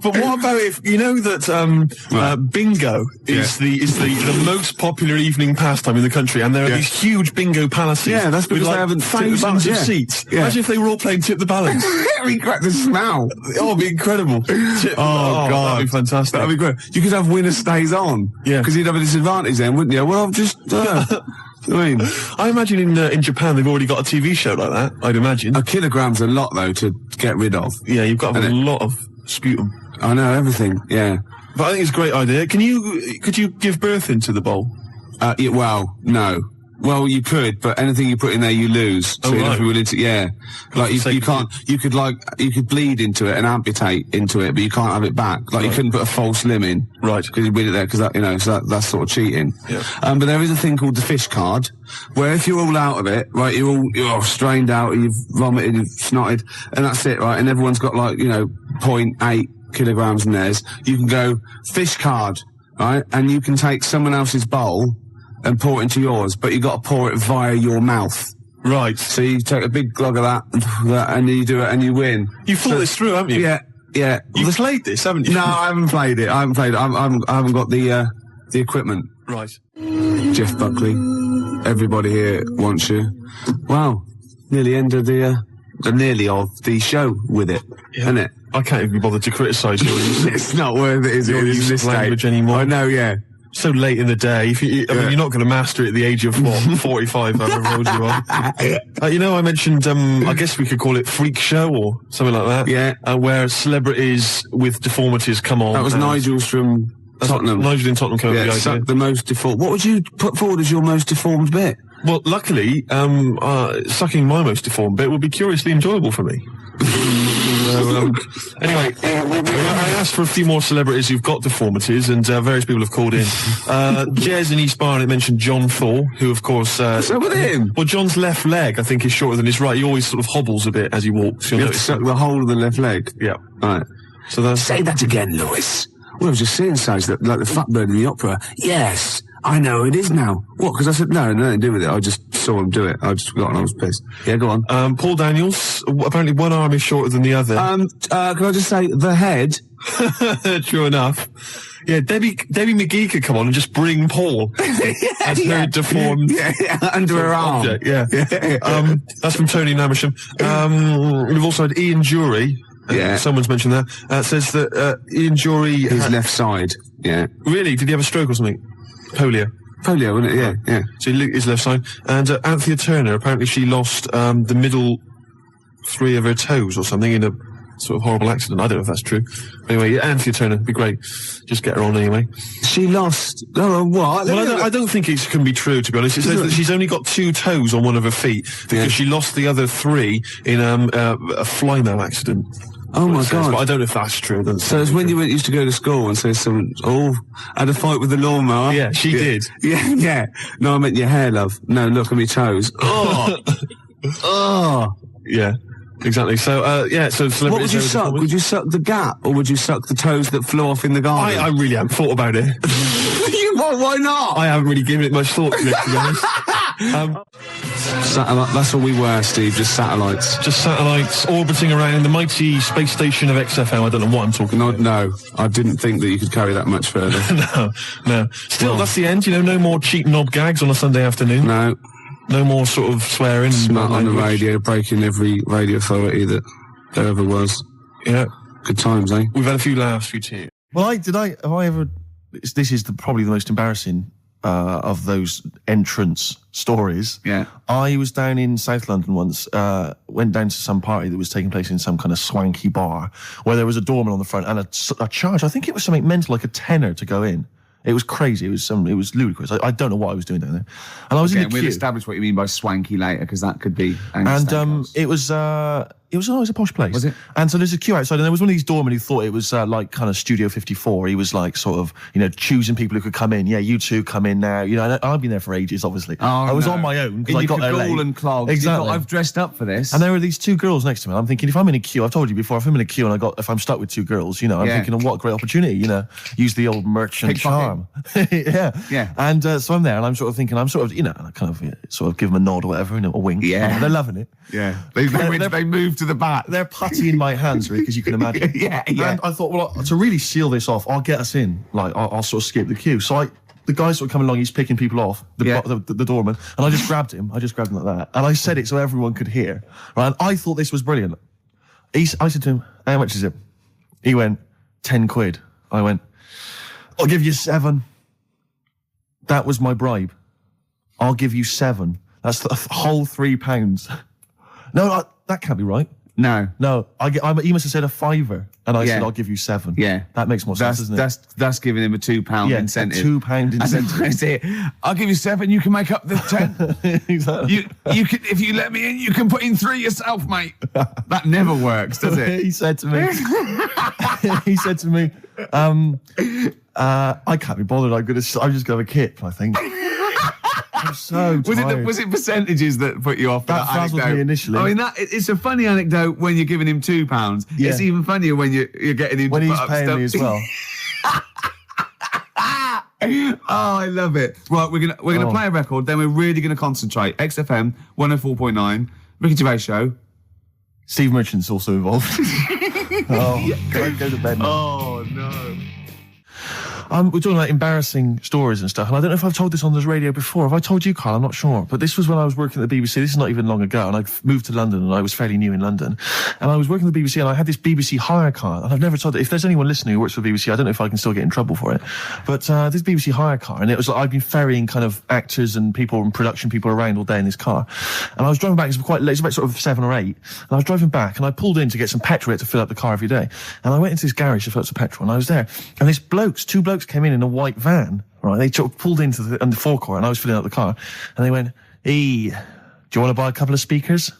But what about if you know that bingo is the most popular evening pastime in the country, and there are these huge bingo palaces. Yeah, that's because with they haven't thousands of seats. Yeah. Imagine if they were all playing Tip the Balance. We crack the smell. Oh, it'd be incredible. God, that'd be fantastic. That'd be great. You could have winner stays on. Yeah, because you'd have a disadvantage then, wouldn't you? Well, I've just. I imagine in Japan they've already got a TV show like that. I'd imagine. A kilogram's a lot though to get rid of. Yeah, you've got to have a lot of sputum. I know everything. Yeah, but I think it's a great idea. Could you give birth into the bowl? Yeah, well, no. Well, you could, but anything you put in there, you lose. So you'd have to be willing to, like you can't. You could bleed into it and amputate into it, but you can't have it back. Like you couldn't put a false limb in, right? Because you'd win it there, because that's sort of cheating. Yeah. But there is a thing called the fish card, where if you're all out of it, right, you're all strained out, you've vomited, you've snotted, and that's it, right? And everyone's got 0.8 kilograms in theirs. You can go fish card, right? And you can take someone else's bowl and pour it into yours, but you got to pour it via your mouth. Right. So you take a big glug of that, and then you do it, and you win. You thought this through, haven't you? Yeah. You've played this, haven't you? No, I haven't played it. I haven't got the equipment. Right. Jeff Buckley, everybody here wants you. Wow, nearly end of the show with it, isn't it? I can't even be bothered to criticise your use. It's not worth it, is it? Use this language anymore. I know, yeah. So late in the day, you're not going to master it at the age of 45, however old you are. I mentioned, I guess we could call it Freak Show or something like that. Yeah. Where celebrities with deformities come on. That was Nigel's from Tottenham. Nigel in Tottenham came up with the idea. The most deformed. What would you put forward as your most deformed bit? Well, luckily, sucking my most deformed bit would be curiously enjoyable for me. Anyway, I asked for a few more celebrities who've got deformities, and various people have called in. Jez in East Barnet mentioned John Thor, who, of course... So with him? Well, John's left leg, I think, is shorter than his right. He always sort of hobbles a bit as he walks. You have to suck the whole of the left leg? Yeah. Right. So that's... Say that again, Lewis. Well, I was just saying, like the fat bird in the opera. Yes, I know it is now. What? Because I said, no, nothing to do with it. I just saw him do it. I just forgot and I was pissed. Yeah, go on. Paul Daniels, apparently one arm is shorter than the other. Can I just say, the head? True enough. Yeah, Debbie McGee could come on and just bring Paul as her deformed under her arm. object. Yeah. That's from Tony Namersham. We've also had Ian Jury. Someone's mentioned that. Says that Ian Jury... His left side. Yeah. Really? Did he have a stroke or something? Polio, wasn't it? Yeah. So his left side. And Anthea Turner, apparently she lost the middle 3 of her toes or something in a sort of horrible accident. I don't know if that's true. Anyway, Anthea Turner, be great. Just get her on anyway. She lost... Oh, what? Well, I don't think it can be true, to be honest. It says that she's only got 2 toes on one of her feet because she lost the other 3 in a flymo accident. Oh my God! But I don't know if that's true. So it's when you used to go to school and say someone, had a fight with the lawnmower. Yeah, she did. Yeah. No, I meant your hair, love. No, look at me toes. Yeah, exactly. So, so what would you suck? Would you suck the gap or would you suck the toes that flew off in the garden? I really haven't thought about it. Why not? I haven't really given it much thought, to be honest. That's all we were, Steve, just satellites. Just satellites orbiting around the mighty space station of XFM. I don't know what I'm talking about. No, I didn't think that you could carry that much further. No. Still, that's the end, no more cheap knob gags on a Sunday afternoon. No more sort of swearing. Smut on the radio, breaking every radio authority that there ever was. Yeah. Good times, eh? We've had a few laughs, few tears. Well, have I ever... This is probably the most embarrassing of those entrance stories. Yeah. I was down in South London once, went down to some party that was taking place in some kind of swanky bar where there was a doorman on the front and a charge. I think it was something mental, like a tenner to go in. It was crazy. It was ludicrous. I don't know what I was doing down there. And I was in the queue. We'll establish what you mean by swanky later, because that could be... And it was a posh place. Was it? And so there's a queue outside, and there was one of these doormen who thought it was like kind of Studio 54. He was like sort of, choosing people who could come in. Yeah, you two come in now. And I've been there for ages, obviously. I was on my own because I got there late. And clogs. Exactly. I've dressed up for this. And there were these 2 girls next to me. I'm thinking, if I'm in a queue, I've told you before, if I'm in a queue and if I'm stuck with 2 girls, I'm thinking, what a great opportunity, use the old merchant charm. Yeah. And so I'm there, and I'm sort of thinking, I kind of sort of give them a nod or whatever, a wink. Yeah. They're loving it. Yeah. They moved to the back. They're putty in my hands, really, because you can imagine. Yeah. And I thought, well, to really seal this off, I'll get us in. Like, I'll sort of skip the queue. So the guy sort of coming along, he's picking people off, the doorman, and I just grabbed him. I just grabbed him like that. And I said it so everyone could hear. Right? And I thought this was brilliant. I said to him, how much is it? He went, 10 quid. I went, I'll give you 7. That was my bribe. I'll give you 7. That's the whole £3. No, that can't be right. No. He must have said a £5, and I said, I'll give you 7. Yeah. That makes more sense, doesn't it? That's giving him a £2 incentive. A £2 incentive. That's it. I'll give you 7, you can make up the 10. Exactly. You can, if you let me in, you can put in 3 yourself, mate. That never works, does it? He said to me, I can't be bothered, I'm just gonna have a kip, I think. I'm so tired. Was it percentages that put you off? That frazzled me initially. I mean, it's a funny anecdote when you're giving him £2. Yeah. It's even funnier when you're getting him when to he's put up paying stuff. me as well. Oh, I love it. Well, we're gonna play a record, then we're really gonna concentrate. XFM 104.9, Ricky Gervais Show. Steve Merchant's also involved. Can I go to bed now? Oh no. We're talking about embarrassing stories and stuff, and I don't know if I've told this on the radio before. Have I told you, Karl? I'm not sure. But this was when I was working at the BBC. This is not even long ago, and I moved to London, and I was fairly new in London. And I was working at the BBC, and I had this BBC hire car. And I've never told it. If there's anyone listening who works for the BBC, I don't know if I can still get in trouble for it. But this BBC hire car, and it was like I've been ferrying kind of actors and people and production people around all day in this car. And I was driving back. It was quite late. It was about sort of 7 or 8. And I was driving back, and I pulled in to get some petrol to fill up the car every day. And I went into this garage to fill up some petrol, and I was there. And these 2 blokes came in a white van, right? They sort of pulled into the forecourt, and I was filling up the car, and they went, "Hey, do you want to buy a couple of speakers?"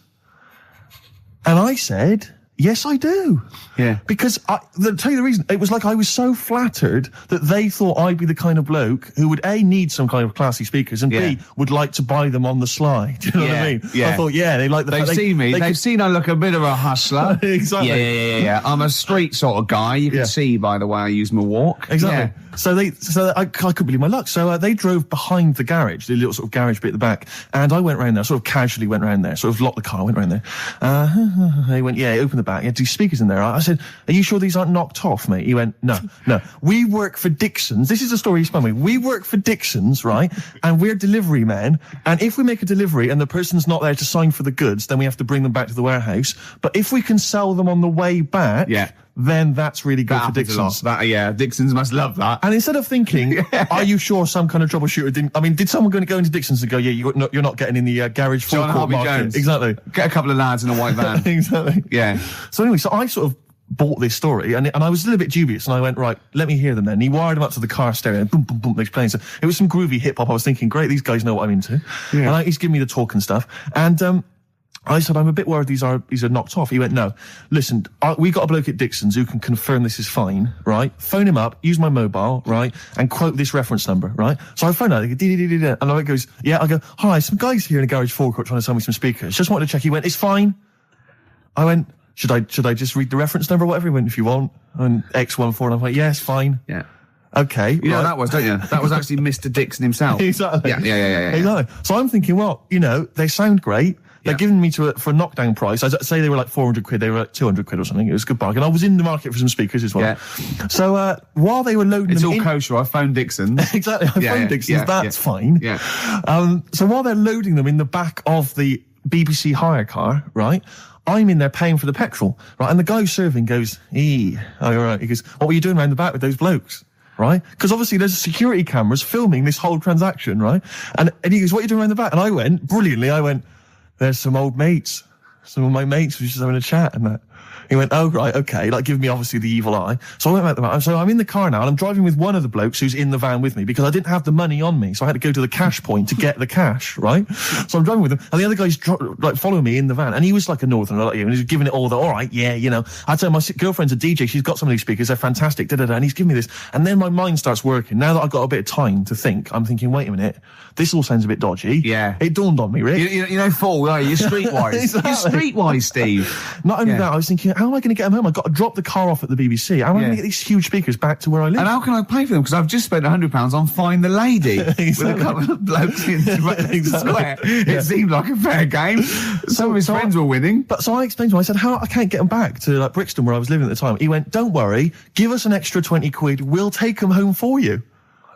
And I said, "Yes, I do." Yeah. Because to tell you the reason, it was like I was so flattered that they thought I'd be the kind of bloke who would A, need some kind of classy speakers, and B, would like to buy them on the sly. Do you know what I mean? Yeah. I thought, they like the They've seen me. They've seen I look a bit of a hustler. Exactly. Yeah. I'm a street sort of guy. You can see by the way I use my walk. Exactly. Yeah. So I couldn't believe my luck. So they drove behind the garage, the little sort of garage bit at the back, and I went round there, sort of casually went round there, sort of locked the car, went round there. They went, open the back. He had these speakers in there. I said, are you sure these aren't knocked off, mate? He went, no. We work for Dixon's. This is the story he spun me. We work for Dixon's, right? And we're delivery men. And if we make a delivery and the person's not there to sign for the goods, then we have to bring them back to the warehouse. But if we can sell them on the way back, then that's really good for Dixon's. Dixon's must love that. And instead of thinking, are you sure some kind of troubleshooter didn't... I mean, did someone go into Dixon's and go, you're not getting in the garage forecourt market? Jones. Exactly. Get a couple of lads in a white van. Exactly. Yeah. So anyway, so I sort of bought this story, and I was a little bit dubious, and I went, right, let me hear them then. And he wired them up to the car stereo, and boom, boom, boom, they're playing. So it was some groovy hip-hop. I was thinking, great, these guys know what I'm into. Yeah. And he's giving me the talk and stuff. And I said, I'm a bit worried these are knocked off. He went, no, listen, we got a bloke at Dixon's who can confirm this is fine, right? Phone him up, use my mobile, right? And quote this reference number, right? So I phone out, and I goes, yeah, I go, hi, some guys here in a garage forecourt trying to sell me some speakers. Just wanted to check. He went, it's fine. I went, should I just read the reference number or whatever? He went, if you want. And X14, and I went, yeah, it's fine. Yeah. Okay. You know what that was, don't you? That was actually Mr. Dixon himself. Exactly. Yeah. Exactly. So I'm thinking, well, they sound great. They're giving me for a knockdown price. I'd say they were like 400 quid. They were like 200 quid or something. It was a good bargain. I was in the market for some speakers as well. Yeah. So, while they were loading them in... It's all kosher. I phoned Dixon's. Exactly. I phoned Dixon's. That's fine. Yeah. So while they're loading them in the back of the BBC hire car, right, I'm in there paying for the petrol, right? And the guy who's serving goes, all right. He goes, what were you doing around the back with those blokes? Right? Because obviously there's security cameras filming this whole transaction, right? And he goes, what are you doing around the back? And I went, brilliantly, there's some old mates. Some of my mates were just having a chat and that. He went, oh, right, okay, like giving me obviously the evil eye. So I went back to the van. So I'm in the car now and I'm driving with one of the blokes who's in the van with me because I didn't have the money on me. So I had to go to the cash point to get the cash, right? So I'm driving with him and the other guy's following me in the van and he was like a northerner like you and he was giving it all the, all right, yeah, I tell him my girlfriend's a DJ, she's got some of these speakers, they're fantastic, and he's giving me this. And then my mind starts working. Now that I've got a bit of time to think, I'm thinking, wait a minute, this all sounds a bit dodgy. Yeah. It dawned on me, Rick. You fool, are you? You're streetwise. Exactly. You're streetwise, Steve. Not only that, I was thinking, how am I going to get them home? I've got to drop the car off at the BBC. How am I going to get these huge speakers back to where I live? And how can I pay for them? Because I've just spent £100 on Find the Lady with a couple of blokes in the square. It seemed like a fair game. Some of his friends were winning. But so I explained to him, I said, I can't get them back to like Brixton where I was living at the time. He went, don't worry, give us an extra 20 quid, we'll take them home for you.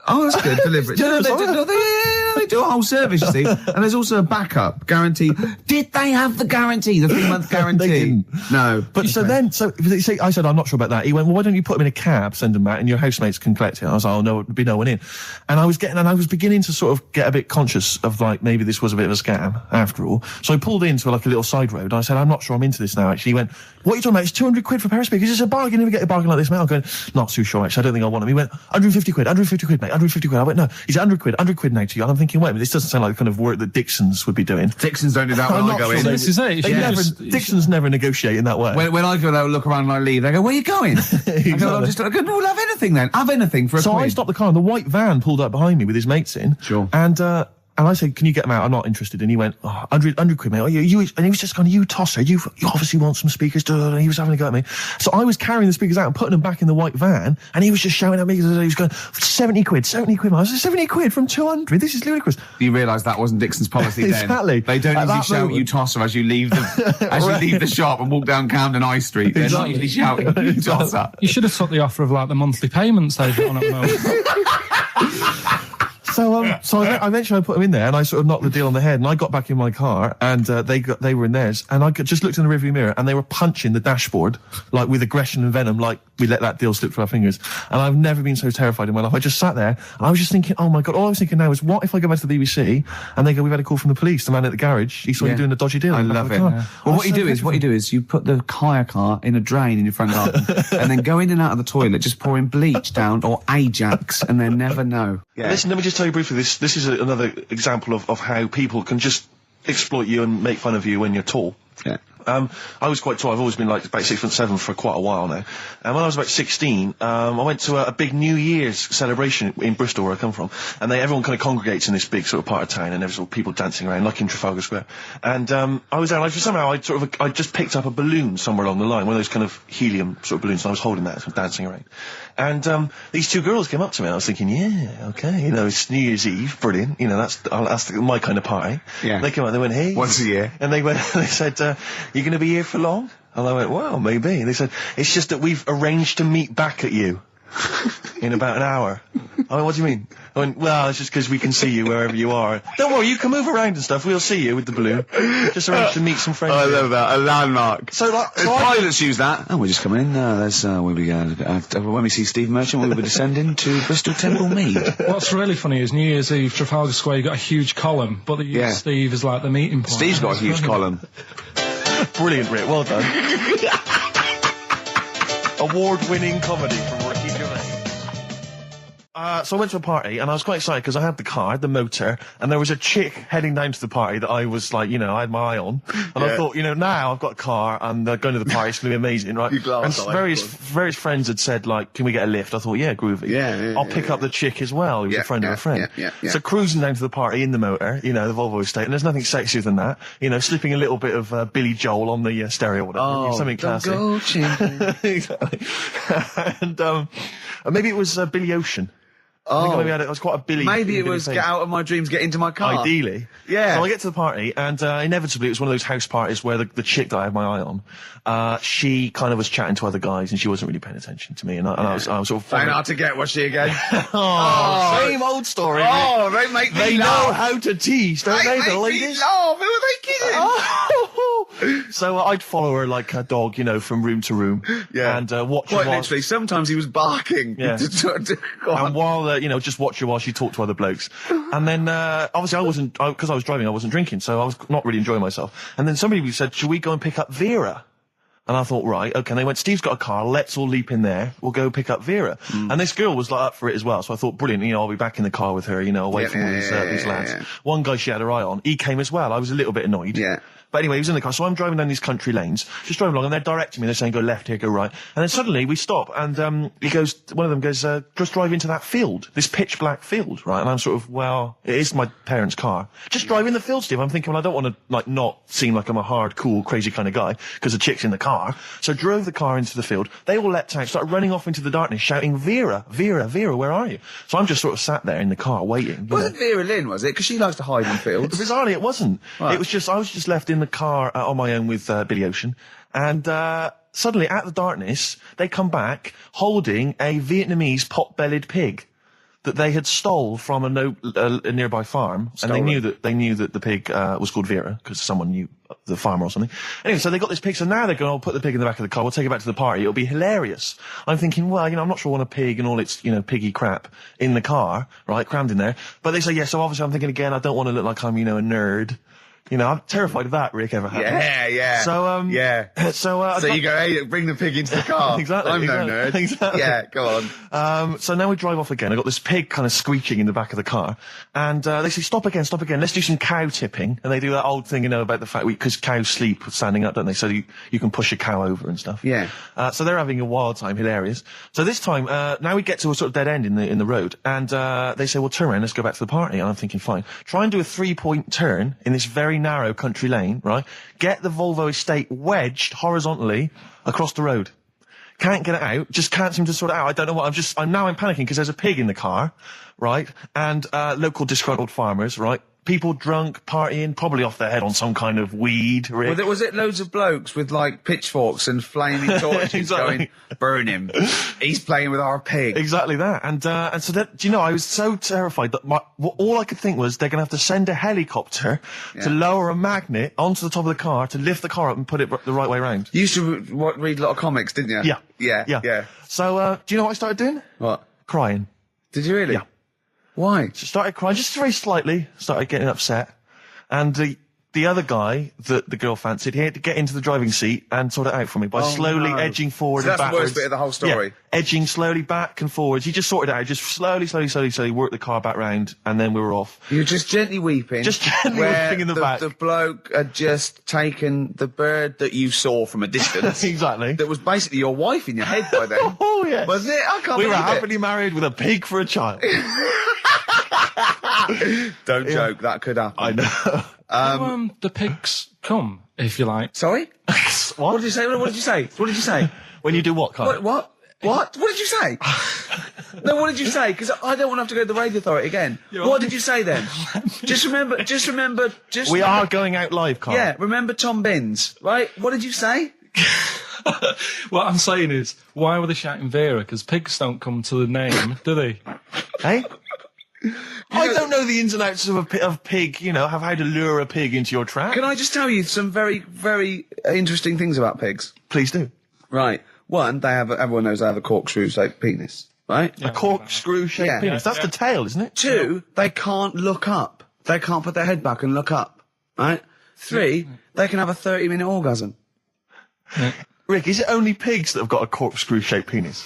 Oh, that's good. Delivery. They do a whole service, you see. And there's also a backup guarantee. Did they have the guarantee, the 3-month guarantee? They didn't. No. But so I said, I'm not sure about that. He went, well, why don't you put them in a cab, send them back, and your housemates can collect it? I was like, oh, no, there'd be no one in. And I was beginning to sort of get a bit conscious of like, maybe this was a bit of a scam after all. So I pulled into like a little side road. I said, I'm not sure I'm into this now, actually. He went, what are you talking about? It's 200 quid for a pair of speakers. It's a bargain. You never get a bargain like this, mate. I'm going, not too sure, actually. I don't think I want them. He went, 150 quid, mate. 150 quid. I went, no. He's 100 quid now to you. And I'm thinking, wait a minute, this doesn't sound like the kind of work that Dixon's would be doing. Dixon's don't do that when I go in. This is it. Dixon's never negotiate in that way. When I go there, look around and I leave, they go, where are you going? Exactly. I go, we'll have anything then. Have anything for a quid. So I stopped the car and the white van pulled up behind me with his mates in. Sure. And I said, can you get them out? I'm not interested. And he went, 100 quid, mate. And he was just going, you tosser, you obviously want some speakers. And he was having a go at me. So I was carrying the speakers out and putting them back in the white van. And he was just shouting at me. He was going, 70 quid. I was like, 70 quid from 200? This is ludicrous. You realise that wasn't Dixon's policy then. Exactly. They don't usually shout, you tosser, as you leave the shop and walk down Camden High Street. They're not usually shouting, you tosser. You should have took the offer of like the monthly payments they've got on at the moment. So eventually I put them in there and I sort of knocked the deal on the head and I got back in my car and they were in theirs and I just looked in the rearview mirror and they were punching the dashboard like with aggression and venom, like we let that deal slip through our fingers. And I've never been so terrified in my life. I just sat there and I was just thinking, oh my God, all I was thinking now is what if I go back to the BBC and they go, we've had a call from the police, the man at the garage, he saw you doing a dodgy deal. I love it. Yeah. Well, what you do is you put the hire car in a drain in your front garden and then go in and out of the toilet, just pouring bleach down or Ajax and then never know. Yeah. Listen, let me just tell you briefly, this is another example of how people can just exploit you and make fun of you when you're tall. Yeah. I was quite tall. I've always been like about 6'7" for quite a while now. And when I was about 16, I went to a big New Year's celebration in Bristol, where I come from. And everyone kind of congregates in this big sort of part of town, and there's sort of people dancing around, like in Trafalgar Square. And I was there, and somehow I just picked up a balloon somewhere along the line, one of those kind of helium sort of balloons, and I was holding that, sort of dancing around. And these two girls came up to me, and I was thinking, yeah, okay, it's New Year's Eve, brilliant, that's my kind of party. Yeah. They came up, they went, hey. Once a year. And they said, you going to be here for long? And I went, well, maybe. And they said, it's just that we've arranged to meet back at you in about an hour. I went, what do you mean? I went, well, it's just because we can see you wherever you are. Don't worry, you can move around and stuff. We'll see you with the balloon. Just arranged to meet some friends. I love that. A landmark. So, like, Pilots use that. Oh, we're just coming in. There's where we go. When we see Steve Merchant, we'll be descending to Bristol Temple Mead. What's really funny is New Year's Eve, Trafalgar Square, you got a huge column, but they use Steve as like the meeting point. Steve's got a huge column. Brilliant, Rick. Well done. Award-winning comedy from Ricky Gervais. So I went to a party, and I was quite excited because I had the car, the motor, and there was a chick heading down to the party that I was like, you know, I had my eye on. And I thought, you know, now I've got a car, and going to the party, it's going to be amazing, right? And various friends had said, like, can we get a lift? I thought, yeah, groovy. I'll pick up the chick as well, who's a friend of a friend. So cruising down to the party in the motor, you know, the Volvo estate, and there's nothing sexier than that. You know, slipping a little bit of Billy Joel on the stereo or whatever. Something classic. Exactly. And maybe it was Billy Ocean. I think maybe it was quite a Billy. Maybe it was Get Out of My Dreams, Get Into My Car. Ideally. Yeah. So I get to the party, and inevitably it was one of those house parties where the chick that I had my eye on, she kind of was chatting to other guys, and she wasn't really paying attention to me, and I was sort of... Find out to get, was she again? Same old story. Oh, they make me They laugh. know how to tease, don't they, the ladies? Who are they kidding? So I'd follow her like a dog, you know, from room to room. Yeah. And watch Quite her while... literally, sometimes he was barking. Yeah. And while, you know, just watch her while she talked to other blokes. And then, obviously because I was driving, I wasn't drinking, so I was not really enjoying myself. And then somebody said, should we go and pick up Vera? And I thought, right, okay. And they went, Steve's got a car, let's all leap in there, we'll go pick up Vera. And this girl was like up for it as well, so I thought, brilliant, you know, I'll be back in the car with her, you know, away from all these lads. One guy she had her eye on, he came as well, I was a little bit annoyed. Yeah. But anyway, he was in the car, so I'm driving down these country lanes, just driving along, and they're directing me, they're saying, go left here, go right. And then suddenly we stop, and one of them goes, just drive into that field, this pitch black field, right? And I'm sort of, well, it is my parents' car. Just drive in the field, Steve. I'm thinking, well, I don't want to, like, not seem like I'm a hard, cool, crazy kind of guy, because the chick's in the car. So drove the car into the field. They all leapt out, started running off into the darkness, shouting, Vera, Vera, Vera, where are you? So I'm just sort of sat there in the car waiting. Wasn't Vera Lynn, was it? Because she likes to hide in fields. Bizarrely, it wasn't. Right. It was just, I was just left in the car on my own with Billy Ocean, and suddenly, at the darkness, they come back holding a Vietnamese pot-bellied pig that they had stole from a nearby farm, and they knew that the pig was called Vera because someone knew the farmer or something. Anyway, so they got this pig, so now they're going, I'll put the pig in the back of the car, we'll take it back to the party, it'll be hilarious. I'm thinking, well, you know, I'm not sure I want a pig and all its, you know, piggy crap in the car, right, crammed in there. But they say, yeah, so obviously I'm thinking again, I don't want to look like I'm, you know, a nerd. You know, I'm terrified of that, Rick, ever happens. Yeah. So, So you go, hey, bring the pig into the car. Exactly. I'm no nerd. Exactly. Yeah, go on. So now we drive off again. I got this pig kind of squeaking in the back of the car. And, they say, stop again. Let's do some cow tipping. And they do that old thing, you know, about the fact because cows sleep standing up, don't they? So you can push a cow over and stuff. Yeah. So they're having a wild time, hilarious. So this time, now we get to a sort of dead end in the road. And, they say, well, turn around, let's go back to the party. And I'm thinking, fine. Try and do a 3-point turn in this very narrow country lane, right? Get the Volvo estate wedged horizontally across the road. Can't get it out, just can't seem to sort it out. I don't know what, I'm panicking because there's a pig in the car, right? And, local disgruntled farmers, right? People drunk, partying, probably off their head on some kind of weed. Rick. Was it loads of blokes with, like, pitchforks and flaming torches Exactly. going, burn him. He's playing with our pig. Exactly that. And so that, do you know, I was so terrified that all I could think was they're going to have to send a helicopter to lower a magnet onto the top of the car to lift the car up and put it the right way around. You used to read a lot of comics, didn't you? Yeah. So, do you know what I started doing? What? Crying. Did you really? Yeah. Why? Just started crying, just very slightly, started getting upset. And the other guy that the girl fancied, he had to get into the driving seat and sort it out for me by slowly edging forward and that's backwards. The worst bit of the whole story. Yeah, edging slowly back and forwards. He just sorted it out, just slowly worked the car back round, and then we were off. You were just gently weeping. Just gently weeping in the back. The bloke had just taken the bird that you saw from a distance. Exactly. That was basically your wife in your head by then. Oh, yes. Wasn't it? I can't We were believe happily married with a pig for a child. Don't joke, that could happen. I know. The pigs come, if you like. Sorry? What? What did you say? What did you say? What did you say? When you do what, Karl? What? What did you say? No, what did you say? Because I don't want to have to go to the radio authority again. What did you say then? Just remember. We are going out live, Karl. Yeah, remember Tom Binns, right? What did you say? What I'm saying is, why were they shouting Vera? Because pigs don't come to the name, do they? Hey? I don't know the ins and outs of pig, how to lure a pig into your trap. Can I just tell you some very, very interesting things about pigs? Please do. Right. One, everyone knows they have a corkscrew-shaped penis, right? A corkscrew-shaped penis. That's the tail, isn't it? Two, they can't look up. They can't put their head back and look up, right? Three, they can have a 30-minute orgasm. Yeah. Rick, is it only pigs that have got a corkscrew-shaped penis?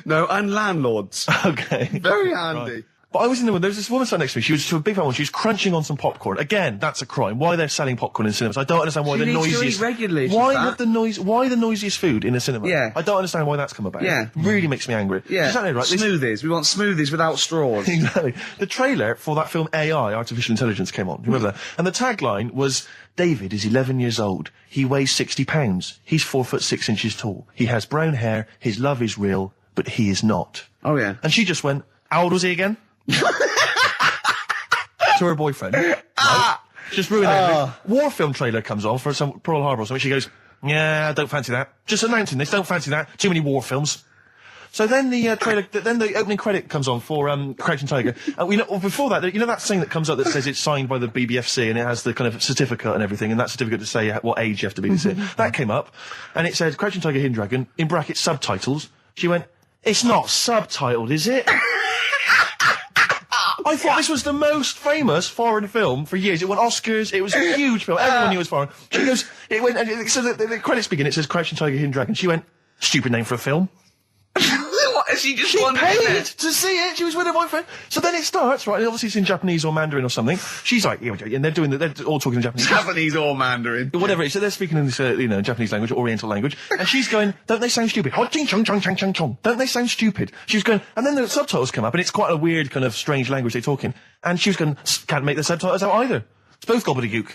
No, and landlords. Okay. Very handy. Right. But I was in there, there was this woman sat next to me, she was a big fan one, she was crunching on some popcorn. Again, that's a crime. Why they're selling popcorn in cinemas? I don't understand why She the needs to noisiest... eat regularly, Why the noisiest food in a cinema? Yeah. I don't understand why that's come about. Yeah. It really makes me angry. Yeah. She's sat there, right? Smoothies. We want smoothies without straws. Exactly. The trailer for that film AI, Artificial Intelligence, came on. Remember that? And the tagline was, David is 11 years old. He weighs 60 pounds. He's 4'6" tall. He has brown hair. His love is real, but he is not. Oh, yeah. And she just went, how old was he again? To her boyfriend. Right? Just ruined everything. War film trailer comes on for some Pearl Harbor or something. She goes, yeah, I don't fancy that. Just announcing this, don't fancy that. Too many war films. So then the then the opening credit comes on for Crouching Tiger. Before that, that thing that comes up that says it's signed by the BBFC and it has the kind of certificate and everything, and that certificate to say what age you have to be to see it. That came up, and it said Crouching Tiger, Hidden Dragon in brackets subtitles. She went, it's not subtitled, is it? I thought this was the most famous foreign film for years. It won Oscars. It was a huge film. Everyone knew it was foreign. She goes, it went, and so the credits begin. It says Crouching Tiger, Hidden Dragon. She went, stupid name for a film. What? She paid to see it. She was with her boyfriend. So then it starts, right? And obviously it's in Japanese or Mandarin or something. She's like, and they're all talking in Japanese. Japanese or Mandarin. Whatever it is. So they're speaking in this, Japanese language, Oriental language. And she's going, don't they sound stupid? Don't they sound stupid? She was going, and then the subtitles come up, and it's quite a weird kind of strange language they're talking. And she was going, can't make the subtitles out either. It's both gobbledygook.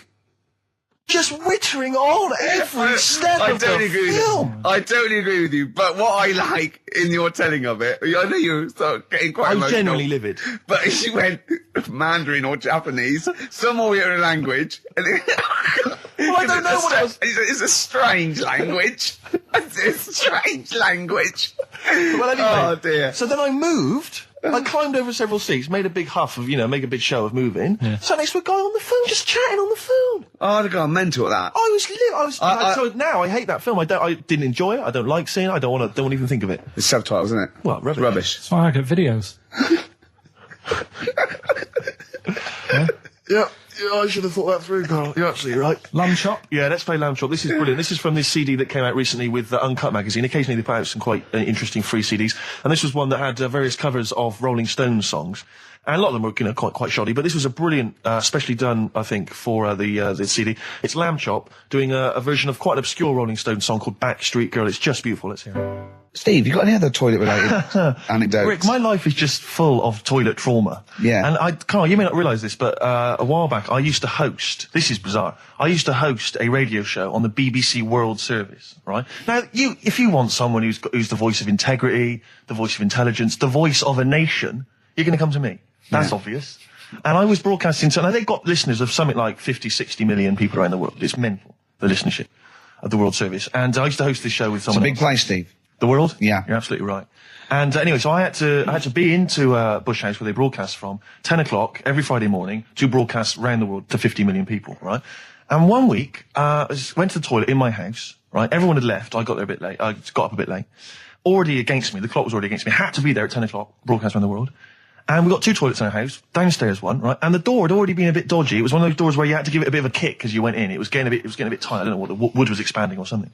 Just wittering on every step of the film. I totally agree with you. But what I like in your telling of it, I know you start getting quite emotional. I'm genuinely livid. But she went Mandarin or Japanese, some Oriental language. And well, I don't know what else. It's a strange language. It's a strange language. Well, anyway. Oh, dear. So then I moved. I climbed over several seats, made a big huff of, make a big show of moving. Yeah. Sat next to a guy on the phone, just chatting on the phone. Oh, I'd have gone mental at that. So now I hate that film. I didn't enjoy it. I don't like seeing it. I don't want to even think of it. It's subtitles, isn't it? Well, rubbish. That's why I get videos. Yeah. Yeah, I should have thought that through, Carl. You're absolutely right. Lamb Chop? Yeah, let's play Lamb Chop. This is brilliant. This is from this CD that came out recently with Uncut magazine. Occasionally they put out some quite interesting free CDs. And this was one that had various covers of Rolling Stones songs. And a lot of them were, quite shoddy. But this was a brilliant, specially done, I think, for the CD. It's Lamb Chop doing a version of quite an obscure Rolling Stones song called Backstreet Girl. It's just beautiful. Let's hear it. Steve, you got any other toilet-related anecdotes? Rick, my life is just full of toilet trauma. Yeah. And Carl, you may not realise this, but a while back I used to host, this is bizarre, I used to host a radio show on the BBC World Service, right? Now, if you want someone who's the voice of integrity, the voice of intelligence, the voice of a nation, you're going to come to me. That's obvious. And I was broadcasting, so now they've got listeners of something like 50, 60 million people around the world. It's mental, the listenership of the World Service. And I used to host this show with someone It's a big place, Steve. The World? Yeah. You're absolutely right. And anyway, so I had to be into Bush House where they broadcast from 10 o'clock every Friday morning to broadcast around the world to 50 million people, right? And one week, I went to the toilet in my house, right? Everyone had left. I got there a bit late. I got up a bit late. Already against me. The clock was already against me. Had to be there at 10 o'clock, broadcast around the world. And we got 2 toilets in our house, downstairs one, right? And the door had already been a bit dodgy. It was one of those doors where you had to give it a bit of a kick as you went in. It was getting a bit tight. I don't know what the wood was expanding or something.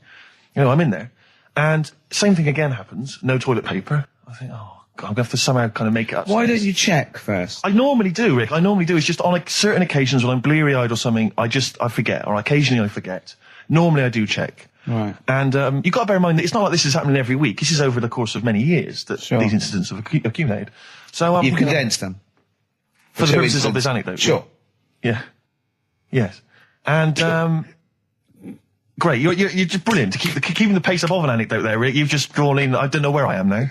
I'm in there. And same thing again happens. No toilet paper. I think, oh, God, I'm going to have to somehow kind of make it up. Why don't you check first? I normally do, Rick. It's just on certain occasions when I'm bleary-eyed or something, I forget, or occasionally I forget. Normally I do check. Right. And you've got to bear in mind that it's not like this is happening every week. This is over the course of many years that these incidents have accumulated. So you've condensed them. For the purposes of this anecdote. Sure. Yeah. Yes. And great. You're just brilliant to keeping the pace up of an anecdote there, Rick. You've just drawn in. I don't know where I am now.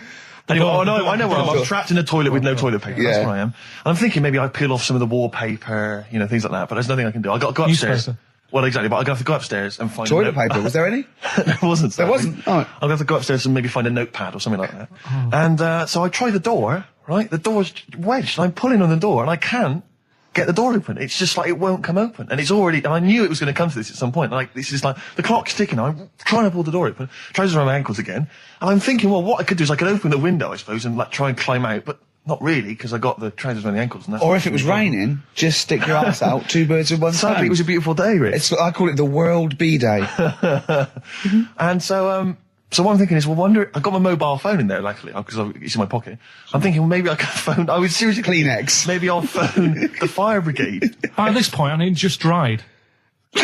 Anyway, I know where I am. I'm trapped in a toilet with no toilet paper. Yeah. That's where I am. And I'm thinking maybe I peel off some of the wallpaper, things like that. But there's nothing I can do. I got to go upstairs. Well, exactly, but I'm going to have to go upstairs and find Toilet paper, was there any? There wasn't. There wasn't? Oh. I'm going to have to go upstairs and maybe find a notepad or something like that. And so I try the door, right? The door's wedged, and I'm pulling on the door, and I can't get the door open. It's just like it won't come open. And it's already, and I knew it was going to come to this at some point. Like, this is like, the clock's ticking. I'm trying to pull the door open, trousers around my ankles again. And I'm thinking, well, what I could do is I could open the window, I suppose, and like try and climb out, but not really, because I got the trousers around the ankles. And that's Or if it was raining, just stick your ass out, 2 birds with one stone. Sadly, it was a beautiful day, Rich. I call it the World B-Day. And so what I'm thinking is, well, I got my mobile phone in there, luckily, because it's in my pocket. I'm thinking, well, maybe I could phone, I was seriously Kleenex. Maybe I'll phone the fire brigade. At this point, I need just dried. No,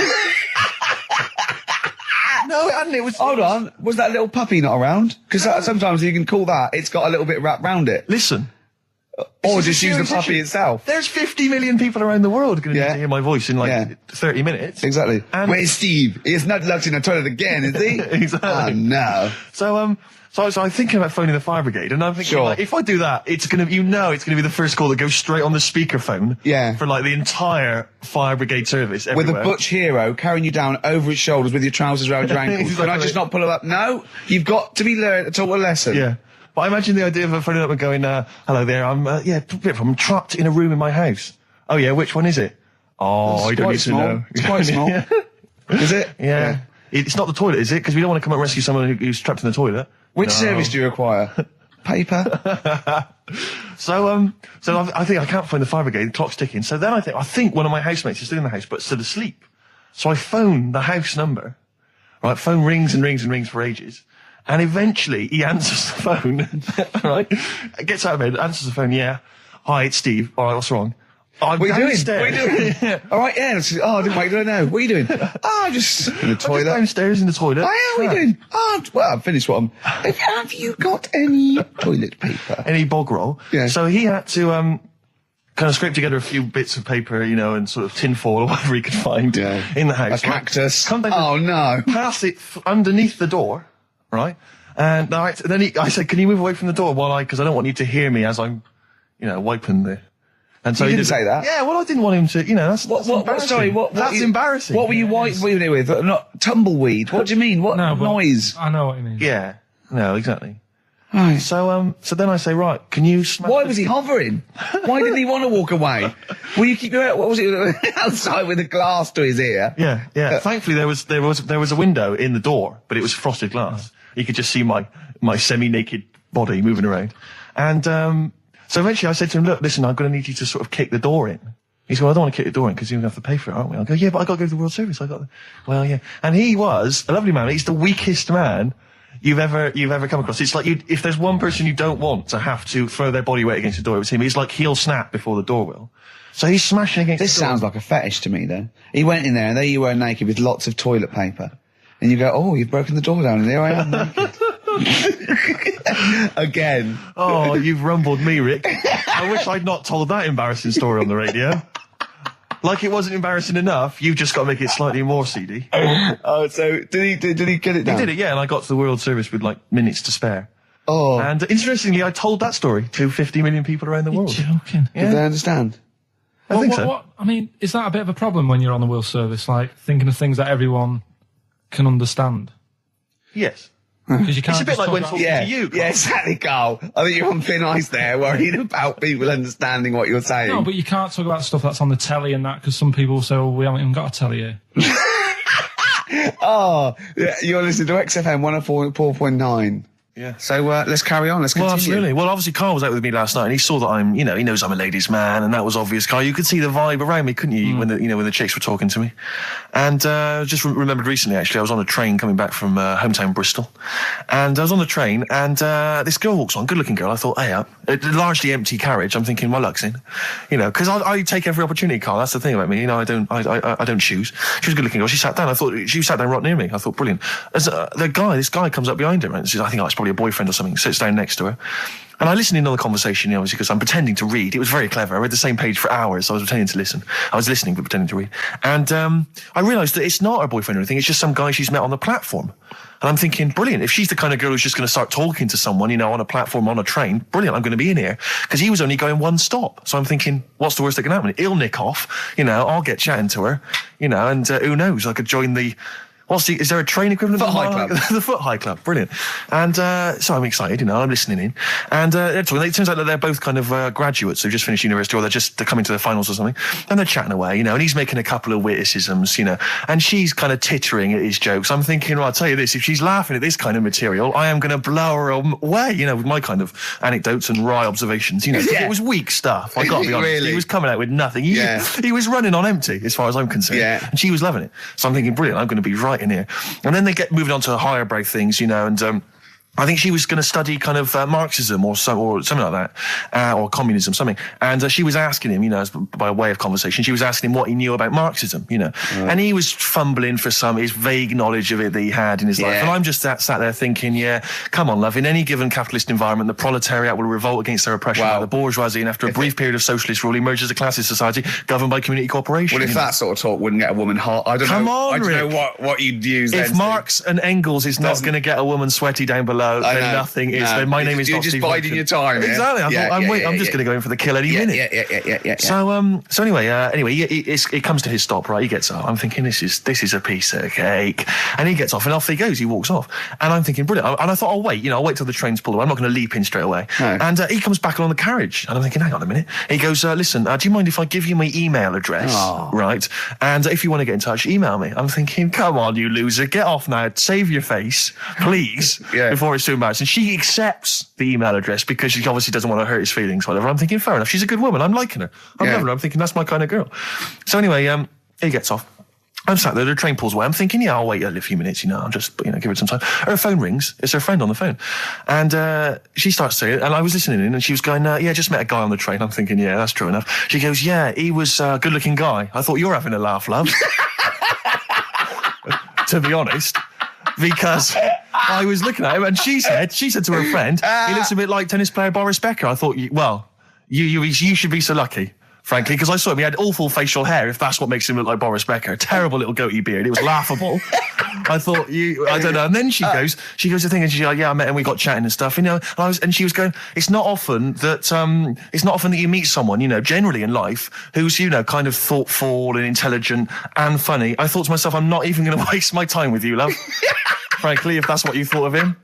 it hadn't. It was. Hold on, was that little puppy not around? Because sometimes you can call that, it's got a little bit wrapped round it. Listen. Or just use the puppy itself. There's 50 million people around the world going to need to hear my voice in 30 minutes. Exactly. And where's Steve? He's not locked in the toilet again, is he? Exactly. Oh, no. So I'm thinking about phoning the fire brigade, and I'm thinking, like, if I do that, it's going to be the first call that goes straight on the speakerphone. Yeah. For like the entire fire brigade service With everywhere. a butch hero carrying you down over his shoulders with your trousers around your ankles. Exactly. Can I just not pull it up? No, you've got to be taught a lesson. Yeah. But I imagine the idea of phoning up and going, hello there, I'm trapped in a room in my house. Oh yeah, which one is it? Oh, I don't need to know. It's quite small. Is it? Yeah. It's not the toilet, is it? Because we don't want to come and rescue someone who's trapped in the toilet. Which service do you require? Paper? So I think I can't find the fire brigade, the clock's ticking. So then I think one of my housemates is still in the house, but still asleep. So I phone the house number. Right, phone rings and rings and rings for ages. And eventually he answers the phone, right? Gets out of bed, answers the phone, yeah. Hi, it's Steve. All right, what's wrong? What are you doing? What are you doing? All right, yeah. I didn't wait, don't know. What are you doing? Just in the toilet. Just downstairs in the toilet. Oh, yeah, what are you doing? Well, I've finished what I'm... Have you got any toilet paper? Any bog roll? Yeah. So he had to, kind of scrape together a few bits of paper, and sort of tinfoil or whatever he could find in the house. A cactus. Come down no. Pass it underneath the door, right? And then I said, can you move away from the door because I don't want you to hear me as I'm, wiping the... And so you didn't say that? Yeah, well, I didn't want him to, that's embarrassing. Sorry, that's embarrassing. What were you wiping it with? Not tumbleweed. What do you mean? What noise? I know what you mean. Yeah. No, exactly. Right. So then I say, right, can you smash... Why was he hovering? Why didn't he want to walk away? Will you keep your... What was it? Outside with a glass to his ear? Yeah. Thankfully, there was a window in the door, but it was frosted glass. You could just see my semi-naked body moving around. And so eventually I said to him, look, listen, I'm going to need you to sort of kick the door in. He said, well, I don't want to kick the door in because you're going to have to pay for it, aren't we? I go, yeah, but I got to go to the World Service. Well, yeah. And he was a lovely man. He's the weakest man you've ever come across. It's like if there's one person you don't want to have to throw their body weight against the door, it was him. He's like, he'll snap before the door will. So he's smashing against the door. This sounds like a fetish to me, then. He went in there and there you were naked with lots of toilet paper. And you go, oh, you've broken the door down and there I am naked. Again. Oh, you've rumbled me, Rick. I wish I'd not told that embarrassing story on the radio. Like it wasn't embarrassing enough, you've just got to make it slightly more seedy. Oh, so did he get it down? He did it, yeah, and I got to the World Service with like minutes to spare. Oh. And interestingly, I told that story to 50 million people around the world. You're joking. Yeah. Did they understand? I think so. I mean, is that a bit of a problem when you're on the World Service, like thinking of things that everyone can understand? Yes. Because you can't. It's a bit like when talking to you, Carl. Yeah, exactly, Carl. I think you're on thin ice there, worried about people understanding what you're saying. No, but you can't talk about stuff that's on the telly and that, because some people say, well, we haven't even got a telly here. Oh, yeah, you're listening to XFM 104.9. Yeah. So let's carry on. Let's continue. Well, absolutely. Well, obviously, Carl was out with me last night, and he saw that I'm, he knows I'm a ladies' man, and that was obvious. Carl, you could see the vibe around me, couldn't you? When the chicks were talking to me, and just remembered recently, actually, I was on a train coming back from hometown Bristol, and I was on the train, and this girl walks on, good-looking girl. I thought, hey, up, largely empty carriage. I'm thinking, my luck's in, because I take every opportunity, Carl. That's the thing about me, I don't choose. She was a good-looking girl. She sat down. I thought she sat down right near me. I thought, brilliant. As this guy comes up behind her, and says, I think it's probably a boyfriend or something, sits down next to her. And I listened in on the conversation, obviously, because I'm pretending to read. It was very clever. I read the same page for hours. I was pretending to listen. I was listening, but pretending to read. And I realised that it's not her boyfriend or anything. It's just some guy she's met on the platform. And I'm thinking, brilliant. If she's the kind of girl who's just going to start talking to someone, on a platform, on a train, brilliant, I'm going to be in here. Because he was only going one stop. So I'm thinking, what's the worst that can happen? He'll nick off, I'll get chatting to her, and who knows, I could join the... is there a train equivalent? Foot High Club. The Foot High Club, brilliant. And so I'm excited, I'm listening in. And they're talking. It turns out that they're both kind of graduates who've just finished university, or they're coming to the finals or something. And they're chatting away, and he's making a couple of witticisms, and she's kind of tittering at his jokes. I'm thinking, well, I'll tell you this, if she's laughing at this kind of material, I am going to blow her away, with my kind of anecdotes and wry observations, It was weak stuff, I got to be honest. Really? He was coming out with nothing. He was running on empty, as far as I'm concerned. Yeah. And she was loving it. So I'm thinking, brilliant, I'm going to be right in here. And then they get moving on to higher brow things, and I think she was going to study kind of Marxism or something like that, or communism, something. And she was asking him, by way of conversation, she was asking him what he knew about Marxism, And he was fumbling for his vague knowledge of it that he had in his life. And I'm just sat there thinking, come on, love, in any given capitalist environment, the proletariat will revolt against their oppression by the bourgeoisie, and after a brief period of socialist rule, emerges a classist society governed by community cooperation. Well, if that sort of talk wouldn't get a woman hot, I don't know what you'd use then. If Marx and Engels is not going to get a woman sweaty down below, then nothing is. Then my name is You're not just Steve biding Hawking. your time. Exactly. I'm just going to go in for the kill any minute. Yeah. So anyway, it comes to his stop. Right, he gets up. I'm thinking this is a piece of cake, and he gets off, and off he goes. He walks off, and I'm thinking brilliant. And I thought, I'll wait. I'll wait till the train's pulled away. I'm not going to leap in straight away. No. And he comes back along the carriage, and I'm thinking, hang on a minute. He goes, listen, do you mind if I give you my email address? Oh. Right, and if you want to get in touch, email me. I'm thinking, come on, you loser, get off now. Save your face, please, before it's too embarrassing. And she accepts the email address because she obviously doesn't want to hurt his feelings, whatever. I'm thinking, fair enough. She's a good woman. I'm liking her. I'm loving her. I'm thinking that's my kind of girl. So anyway, he gets off. I'm sat there, the train pulls away. I'm thinking, I'll wait a few minutes, I'll just, give it some time. Her phone rings. It's her friend on the phone. And she starts saying it, and I was listening in, and she was going, just met a guy on the train. I'm thinking, that's true enough. She goes, he was a good-looking guy. I thought, you're having a laugh, love. To be honest. Because I was looking at him, and she said to her friend, he looks a bit like tennis player Boris Becker. I thought, you should be so lucky, frankly, because I saw him. He had awful facial hair, if that's what makes him look like Boris Becker. Terrible little goatee beard. It was laughable. I thought, I don't know. And then she goes to thing, and she's like, I met him, we got chatting and stuff, and she was going, it's not often that you meet someone, generally in life, who's, kind of thoughtful and intelligent and funny. I thought to myself, I'm not even going to waste my time with you, love. Frankly, if that's what you thought of him.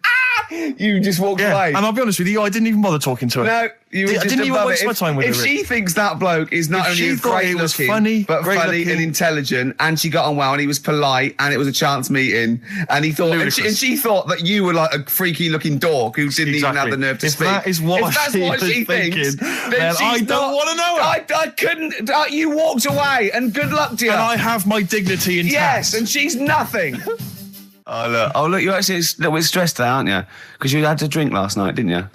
You just walked away. And I'll be honest with you, I didn't even bother talking to her. No, you were just didn't even waste my time with her. If she thinks that bloke is not only great looking, but funny and intelligent, and she got on well, and he was polite, and it was a chance meeting, and he thought, and she thought that you were like a freaky looking dog who didn't even have the nerve to speak. That is what she thinks, then I don't want to know her. I couldn't. You walked away, and good luck to you. And I have my dignity intact. Yes, and she's nothing. Oh look, you're actually a little bit stressed there, aren't you? Because you had to drink last night, didn't you?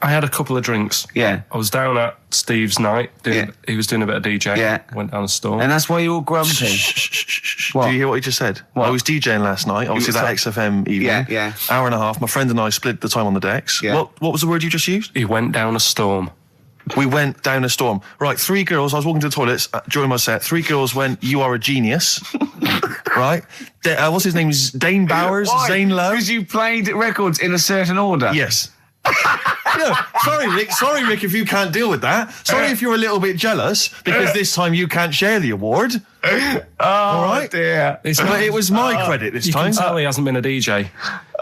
I had a couple of drinks. Yeah. I was down at Steve's night. He was doing a bit of DJ. Yeah. Went down a storm. And that's why you're all grumpy. What? Do you hear what he just said? What? I was DJing last night. Obviously, that XFM evening. Yeah. Hour and a half. My friend and I split the time on the decks. Yeah. What was the word you just used? He went down a storm. We went down a storm. Right, 3 girls. I was walking to the toilets during my set. 3 girls went, you are a genius. Right? What's his name? Dane Bowers? Why? Zane Lowe? Because you played records in a certain order. Yes. No, sorry, Rick, if you can't deal with that. Sorry if you're a little bit jealous, because this time you can't share the award. All right? Dear. But it was my credit this time. You can tell he hasn't been a DJ.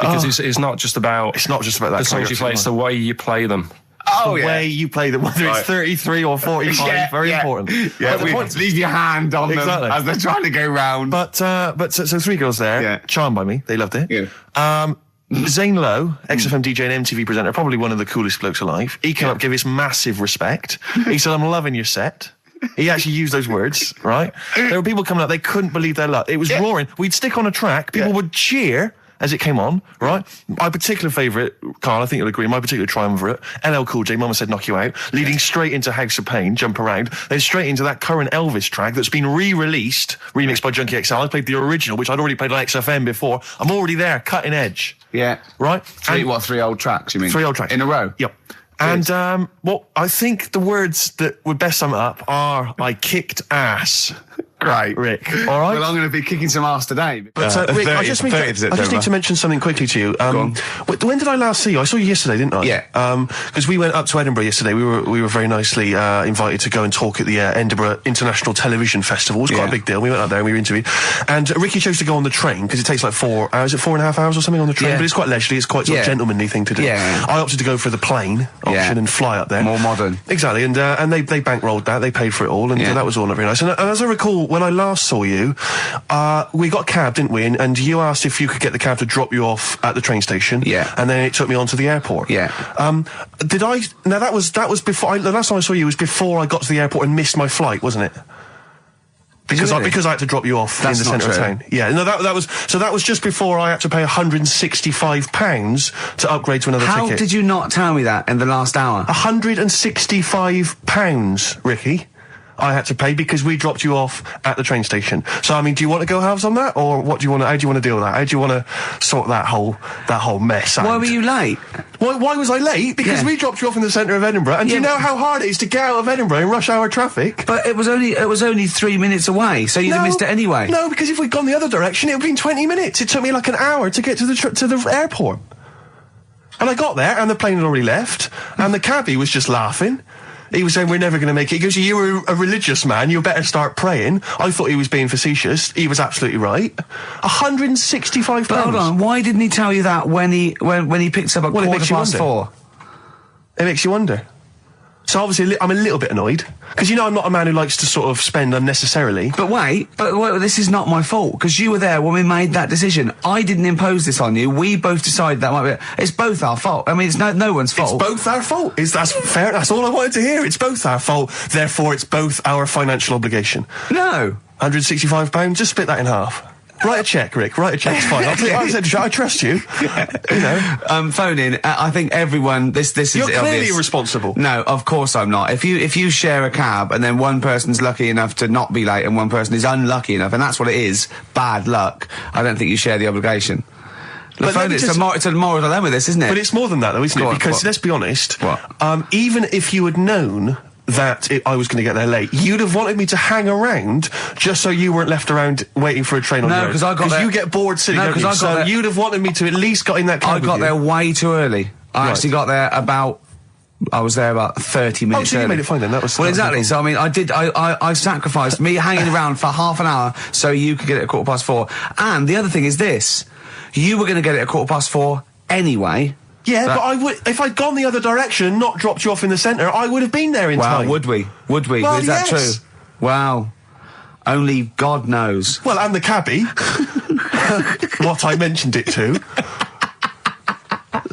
Because it's not just about... It's not just about that. The songs you play, it's the way you play them. The way you play them, whether it's 33 or 45, very important. Yeah, leave your hand on them as they're trying to go round. But so 3 girls there, charmed by me. They loved it. Yeah. Zane Lowe, XFM DJ and MTV presenter, probably one of the coolest blokes alive. He came up, gave us massive respect. He said, I'm loving your set. He actually used those words, right? There were people coming up, they couldn't believe their luck. It was roaring. We'd stick on a track, people would cheer as it came on, right? My particular favourite, Karl, I think you'll agree, my particular triumvirate, LL Cool J, Mama Said Knock You Out, leading straight into House of Pain, Jump Around, then straight into that current Elvis track that's been re-released, remixed by Junkie XL. I played the original, which I'd already played on XFM before. I'm already there, cutting edge. Yeah. Right? 3 old tracks, you mean? 3 old tracks. In a row? Yep. And, well, I think the words that would best sum it up are, I kicked ass. Great. Rick. All right? Well, I'm going to be kicking some ass today. But, Rick, I just need to mention something quickly to you. When did I last see you? I saw you yesterday, didn't I? Yeah. Because we went up to Edinburgh yesterday. We were very nicely invited to go and talk at the Edinburgh International Television Festival. It was quite a big deal. We went up there and we were interviewed. And Ricky chose to go on the train because it takes like 4 hours. Is it 4.5 hours or something on the train? Yeah. But it's quite leisurely. It's quite sort of gentlemanly thing to do. Yeah. I opted to go for the plane option and fly up there. More modern. Exactly. And they bankrolled that. They paid for it all. And that was all very nice. And as I recall, when I last saw you, we got a cab, didn't we? And you asked if you could get the cab to drop you off at the train station. Yeah. And then it took me on to the airport. Yeah. Did I? Now that was before. The last time I saw you was before I got to the airport and missed my flight, wasn't it? Because I had to drop you off in the centre of town. Yeah. No, that was just before I had to pay £165 to upgrade to another ticket. How did you not tell me that in the last hour? £165, Ricky. I had to pay because we dropped you off at the train station. So, I mean, do you want to go halves on that, or what do you want? How do you want to deal with that? How do you want to sort that whole mess out? Why were you late? Why was I late? Because we dropped you off in the centre of Edinburgh, and do you know how hard it is to get out of Edinburgh in rush hour traffic? But it was only 3 minutes away, so you'd have missed it anyway. No, because if we'd gone the other direction, it would have been 20 minutes. It took me like an hour to get to the airport. And I got there, and the plane had already left, and the cabbie was just laughing. He was saying, we're never going to make it. He goes, you were a religious man, you better start praying. I thought he was being facetious. He was absolutely right. £165. But hold on, why didn't he tell you that when he picks up at 4:15? It makes you wonder. So obviously I'm a little bit annoyed, because you know I'm not a man who likes to sort of spend unnecessarily. But wait, this is not my fault, because you were there when we made that decision. I didn't impose this on you. We both decided that might be. It's both our fault. I mean, it's no one's fault. It's both our fault. That's fair. That's all I wanted to hear. It's both our fault. Therefore, it's both our financial obligation. No. £165. Just split that in half. Write a cheque, Rick. Write a cheque. It's fine. I trust you. You know. Phone in. I think everyone. This is. You're clearly obvious. irresponsible. No, of course I'm not. If you share a cab and then one person's lucky enough to not be late and one person is unlucky enough, and that's what it is, bad luck. I don't think you share the obligation. It's a moral dilemma, this, isn't it? But it's more than that, though, isn't it? Because let's be honest. What? Even if you had known that I was going to get there late, you'd have wanted me to hang around just so you weren't left around waiting for a train on your own. No, because I got there. Because you get bored sitting there. So you'd have wanted me to at least got in that cab. I got there way too early. I actually got there I was there about 30 minutes early. early. You made it fine then. Well, exactly. So, I mean, I sacrificed me hanging around for half an hour so you could get it at 4:15. And the other thing is this. You were going to get it at 4:15 anyway. Yeah, but I would, if I'd gone the other direction and not dropped you off in the centre, I would have been there in time. Wow, would we? Well, is that true? Wow. Only God knows. Well, and the cabbie. What I mentioned it to.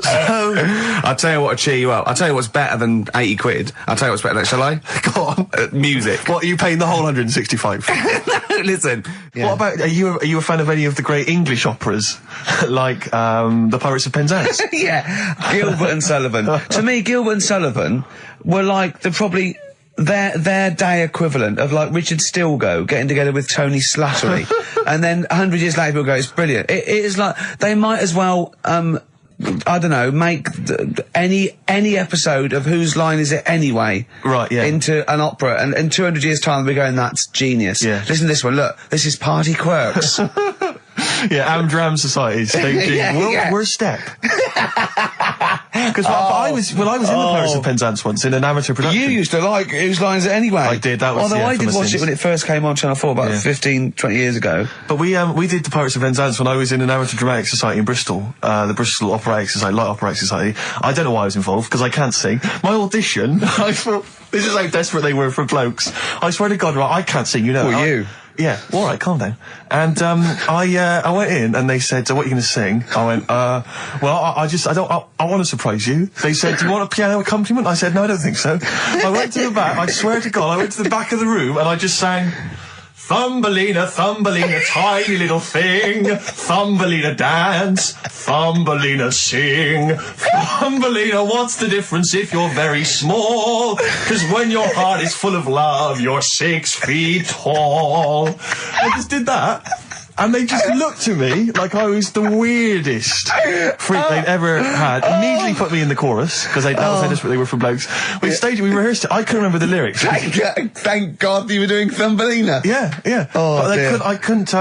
So, I'll tell you what to cheer you up. I'll tell you what's better than 80 quid. I'll tell you what's better than, shall I? Go on. Music. What, are you paying the whole 165? No, listen. Yeah. What about, are you a fan of any of the great English operas? Like, the Pirates of Penzance? Yeah. Gilbert and Sullivan. To me, Gilbert and Sullivan were like probably their day equivalent of like Richard Stilgoe getting together with Tony Slattery. And then 100 years later people go, it's brilliant. It is like, they might as well, I don't know, make any episode of Whose Line Is It Anyway? Right, yeah. Into an opera, and in 200 years' time we're going, that's genius. Yeah. Listen to this one, look, this is Party Quirks. Yeah, Amdram Society staging World Step. Because I was in the Pirates of Penzance once in an amateur production. You used to like Whose Line Is It Anyway? I did, that was, although I did watch it when it first came on Channel 4 about 15, 20 years ago. But we did the Pirates of Penzance when I was in an amateur dramatic society in Bristol, the Bristol Operatic Society, Light Operatic Society. I don't know why I was involved, because I can't sing. My audition, I thought, this is how desperate they were for blokes. I swear to God, right, I can't sing, you know. Well, you? Yeah, all right, calm down. And I went in and they said, so what are you going to sing? I went, well, I want to surprise you. They said, do you want a piano accompaniment? I said, no, I don't think so. I went to the back, I swear to God, I went to the back of the room and I just sang, Thumbelina, Thumbelina, tiny little thing. Thumbelina dance, Thumbelina sing. Thumbelina, what's the difference if you're very small? 'Cause when your heart is full of love, you're 6 feet tall. I just did that. And they just looked at me like I was the weirdest freak they'd ever had. Immediately put me in the chorus, because that was how desperate they were for blokes. We rehearsed it. I couldn't remember the lyrics. Thank God you were doing Thumbelina. Yeah. Oh, but I couldn't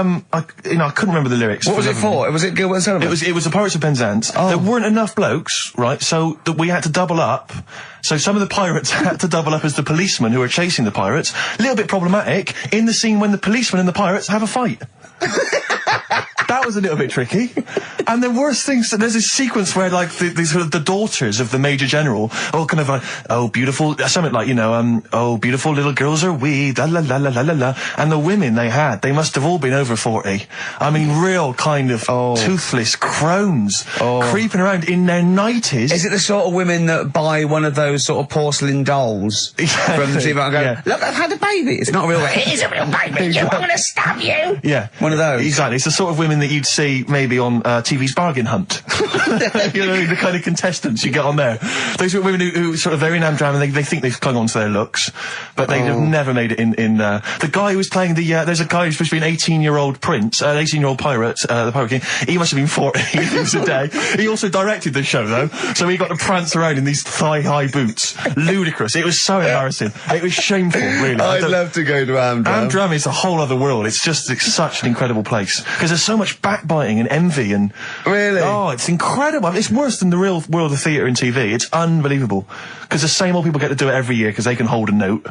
remember the lyrics. What was it for? Was it Gilbert and Sullivan? It was the Pirates of Penzance. There weren't enough blokes, right? So that we had to double up. So some of the pirates had to double up as the policemen who were chasing the pirates. A little bit problematic in the scene when the policemen and the pirates have a fight. That was a little bit tricky. And the worst things, there's this sequence where, like, the daughters of the Major General all kind of like, oh, beautiful, something like, oh, beautiful little girls are we, la la la la la la la. And the women they must have all been over 40. I mean, real kind of toothless crones creeping around in their 90s. Is it the sort of women that buy one of those sort of porcelain dolls from the TV and go, look, I've had a baby. It's not a real baby. It is a real baby. I'm going to stab you. Yeah. One of those. Exactly. It's the sort of women that you'd see maybe on TV's Bargain Hunt. The kind of contestants you get on there. Those are women who sort of, they're in Amdram and they think they've clung on to their looks, but they have never made it in the guy who was playing there's a guy who's supposed to be an 18-year-old prince, an 18-year-old pirate, the Pirate King. He must have been 40 years a day. He also directed the show, though, so he got to prance around in these thigh-high boots. Ludicrous. It was so embarrassing. It was shameful, really. I'd love to go to Amdram. Amdram is a whole other world. It's such an incredible place, because there's so much backbiting and envy and... Really? Oh, it's incredible. I mean, it's worse than the real world of theatre and TV. It's unbelievable. Because the same old people get to do it every year because they can hold a note.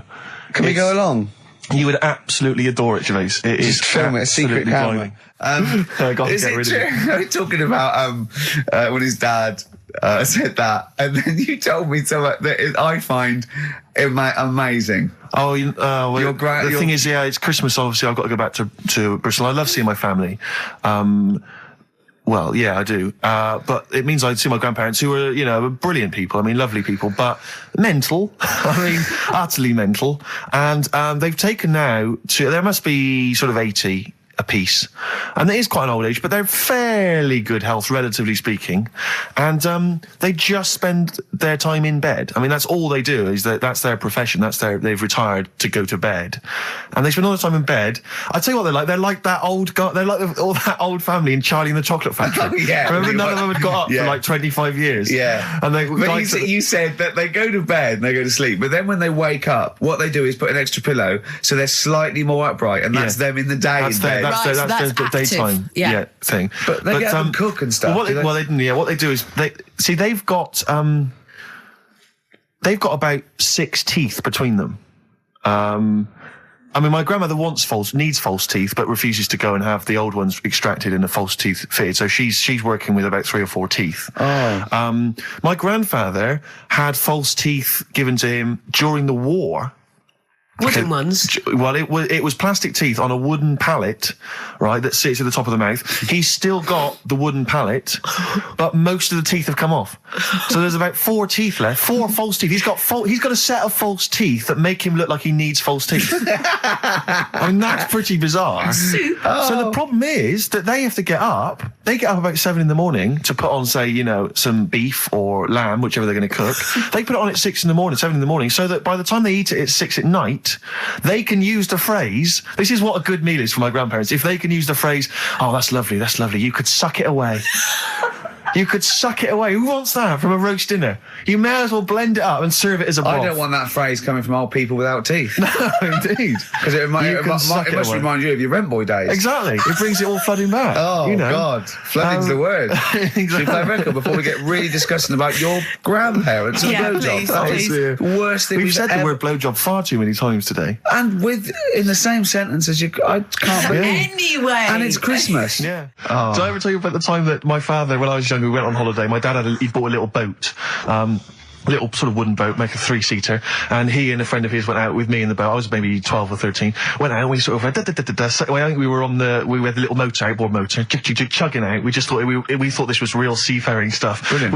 Can we go along? You would absolutely adore it, Gervais. It is film it, a secret camera. Is it true? Talking about when his dad said that, and then you told me something that I find amazing. Oh, the thing is, it's Christmas. Obviously, I've got to go back to Bristol. I love seeing my family. Well, yeah, I do. But it means I see my grandparents, who are, brilliant people. I mean, lovely people, but mental. I mean, utterly mental. And they've taken now there must be sort of 80 apiece. And it is quite an old age, but they're fairly good health, relatively speaking. And they just spend their time in bed. I mean, that's all they do, is that's their profession. They've retired to go to bed. And they spend all the time in bed. I tell you what they're like. They're like that old guy. They're like all that old family in Charlie and the Chocolate Factory. Oh, yeah. Remember, none of them had got up for like 25 years. Yeah. And you said that they go to bed and they go to sleep, but then when they wake up, what they do is put an extra pillow, so they're slightly more upright, and that's them in the day in bed. That's the daytime thing. But they get up and cook and stuff. What they do is they've got about 6 teeth between them. I mean, my grandmother needs false teeth, but refuses to go and have the old ones extracted and the false teeth fitted. So she's working with about 3 or 4 teeth. Oh. My grandfather had false teeth given to him during the war. Wooden ones? Well, it was plastic teeth on a wooden pallet, right, that sits at the top of the mouth. He's still got the wooden pallet, but most of the teeth have come off. So there's about 4 teeth left, 4 false teeth. He's got a set of false teeth that make him look like he needs false teeth. I mean, that's pretty bizarre. So the problem is that they have to get up. They get up about 7 in the morning to put on, say, some beef or lamb, whichever they're going to cook. They put it on at 6 in the morning, 7 in the morning, so that by the time they eat it at 6 at night, they can use the phrase, this is what a good meal is for my grandparents, if they can use the phrase, oh, that's lovely, you could suck it away. You could suck it away. Who wants that from a roast dinner? You may as well blend it up and serve it as a broth. I don't want that phrase coming from old people without teeth. No, indeed. Because it must remind you of your rent boy days. Exactly. It brings it all flooding back. Oh, God. Flooding's the word. Exactly. Should we play a record before we get really disgusting about your grandparents and blowjob? That is the worst thing we've said the word blowjob far too many times today. And in the same sentence as you... I can't believe. Anyway. And it's Christmas. Yeah. Oh. Did I ever tell you about the time that my father, when I was young, we went on holiday. My dad he bought a little boat, little sort of wooden boat, make a 3-seater, and he and a friend of his went out with me in the boat. I was maybe 12 or 13. Went out and we sort of I think we were we had the little motor, outboard motor, chugging out. We just thought we thought this was real seafaring stuff. Brilliant.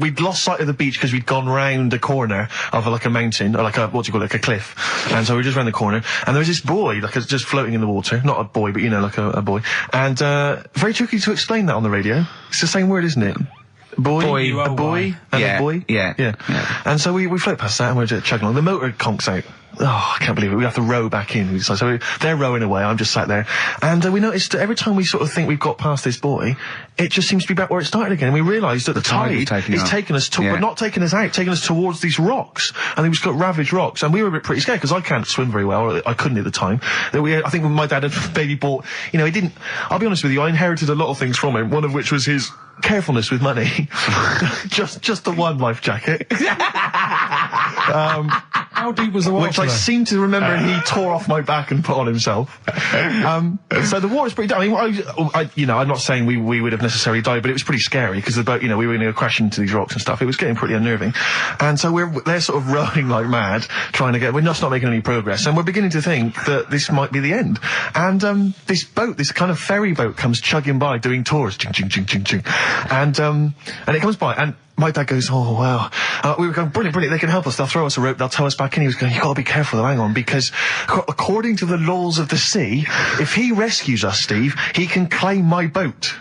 We'd lost sight of the beach because we'd gone round a corner of like a mountain, or like a like a cliff, and so we were just round the corner, and there was this boy just floating in the water, not a boy, but like a boy, and very tricky to explain that on the radio. It's the same word, isn't it? A boy, and a boy. Yeah. And so we float past that and we're just chugging along. The motor conks out. I can't believe it. We have to row back in. So they're rowing away. I'm just sat there. And we noticed that every time we sort of think we've got past this buoy, it just seems to be back where it started again. And we realised that the tide is taking us but not taking us out, taking us towards these rocks. And we've got ravaged rocks. And we were pretty scared because I can't swim very well. Or I couldn't at the time. I think when my dad had baby bought, he didn't, I'll be honest with you, I inherited a lot of things from him. One of which was his carefulness with money. just the one life jacket. How deep was the water? Which I seem to remember he tore off my back and put on himself. So the water's pretty. I mean, I'm not saying we would have necessarily died, but it was pretty scary because the boat, we were going to crash into these rocks and stuff. It was getting pretty unnerving, and so they're sort of rowing like mad, trying to get. We're just not making any progress, and we're beginning to think that this might be the end. And this boat, this kind of ferry boat, comes chugging by doing tours, ching ching ching ching ching, and it comes by and. My dad goes, oh, wow. We were going, brilliant, they can help us. They'll throw us a rope, they'll tow us back in. He was going, you've got to be careful though, hang on, because according to the laws of the sea, if he rescues us, Steve, he can claim my boat.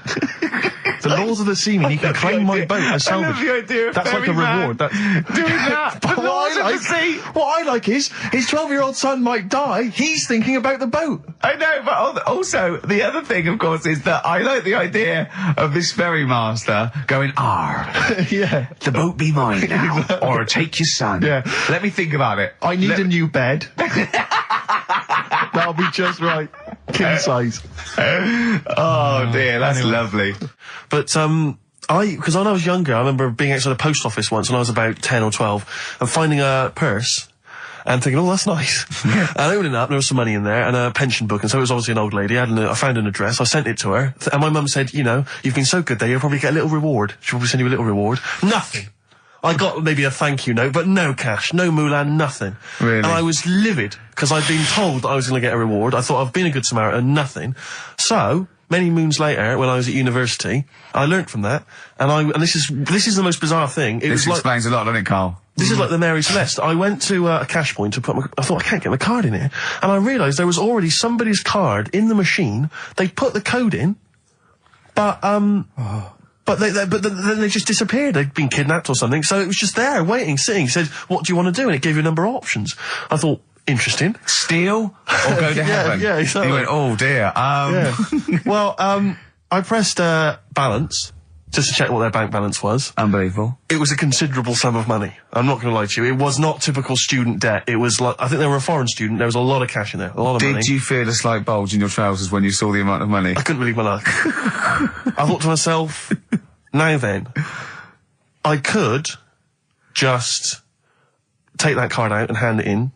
The laws of the sea mean he can claim my boat as salvage. I love the idea of That's like a reward. Doing that. But The laws of the sea. what I like is, his 12-year-old son might die, he's thinking about the boat. I know, but also, the other thing, of course, is that I like the idea of this ferrymaster going, Yeah. the boat be mine now, or take your son. Yeah. Let me think about it. I need a new bed. That'll be just right. King size. Oh dear, that's lovely. But, because when I was younger, I remember being outside the post office once when I was about 10 or 12 and finding a purse and thinking, oh, that's nice. And opening it up, there was some money in there and a pension book, and so it was obviously an old lady. I found an address, I sent it to her, and my mum said, you've been so good there, you'll probably get a little reward. She'll probably send you a little reward. Nothing. I got maybe a thank you note, but no cash, no moolah, nothing. Really? And I was livid, because I'd been told that I was going to get a reward. I thought I've been a good Samaritan, nothing. So, many moons later, when I was at university, I learnt from that, and this is the most bizarre thing. This explains a lot, doesn't it, Carl? This is like the Mary Celeste. I went to a cash point to I thought, I can't get my card in here. And I realised there was already somebody's card in the machine. They put the code in, but then they just disappeared. They'd been kidnapped or something. So it was just there, waiting, sitting. It said, what do you want to do? And it gave you a number of options. I thought, interesting. Steal or go to heaven? Yeah, exactly. You went, oh dear. Yeah. Well, I pressed balance just to check what their bank balance was. Unbelievable. It was a considerable sum of money. I'm not going to lie to you. It was not typical student debt. It was like, I think they were a foreign student. There was a lot of cash in there. A lot of money. Did you feel a slight bulge in your trousers when you saw the amount of money? I couldn't believe my luck. I thought to myself, now then, I could just take that card out and hand it in,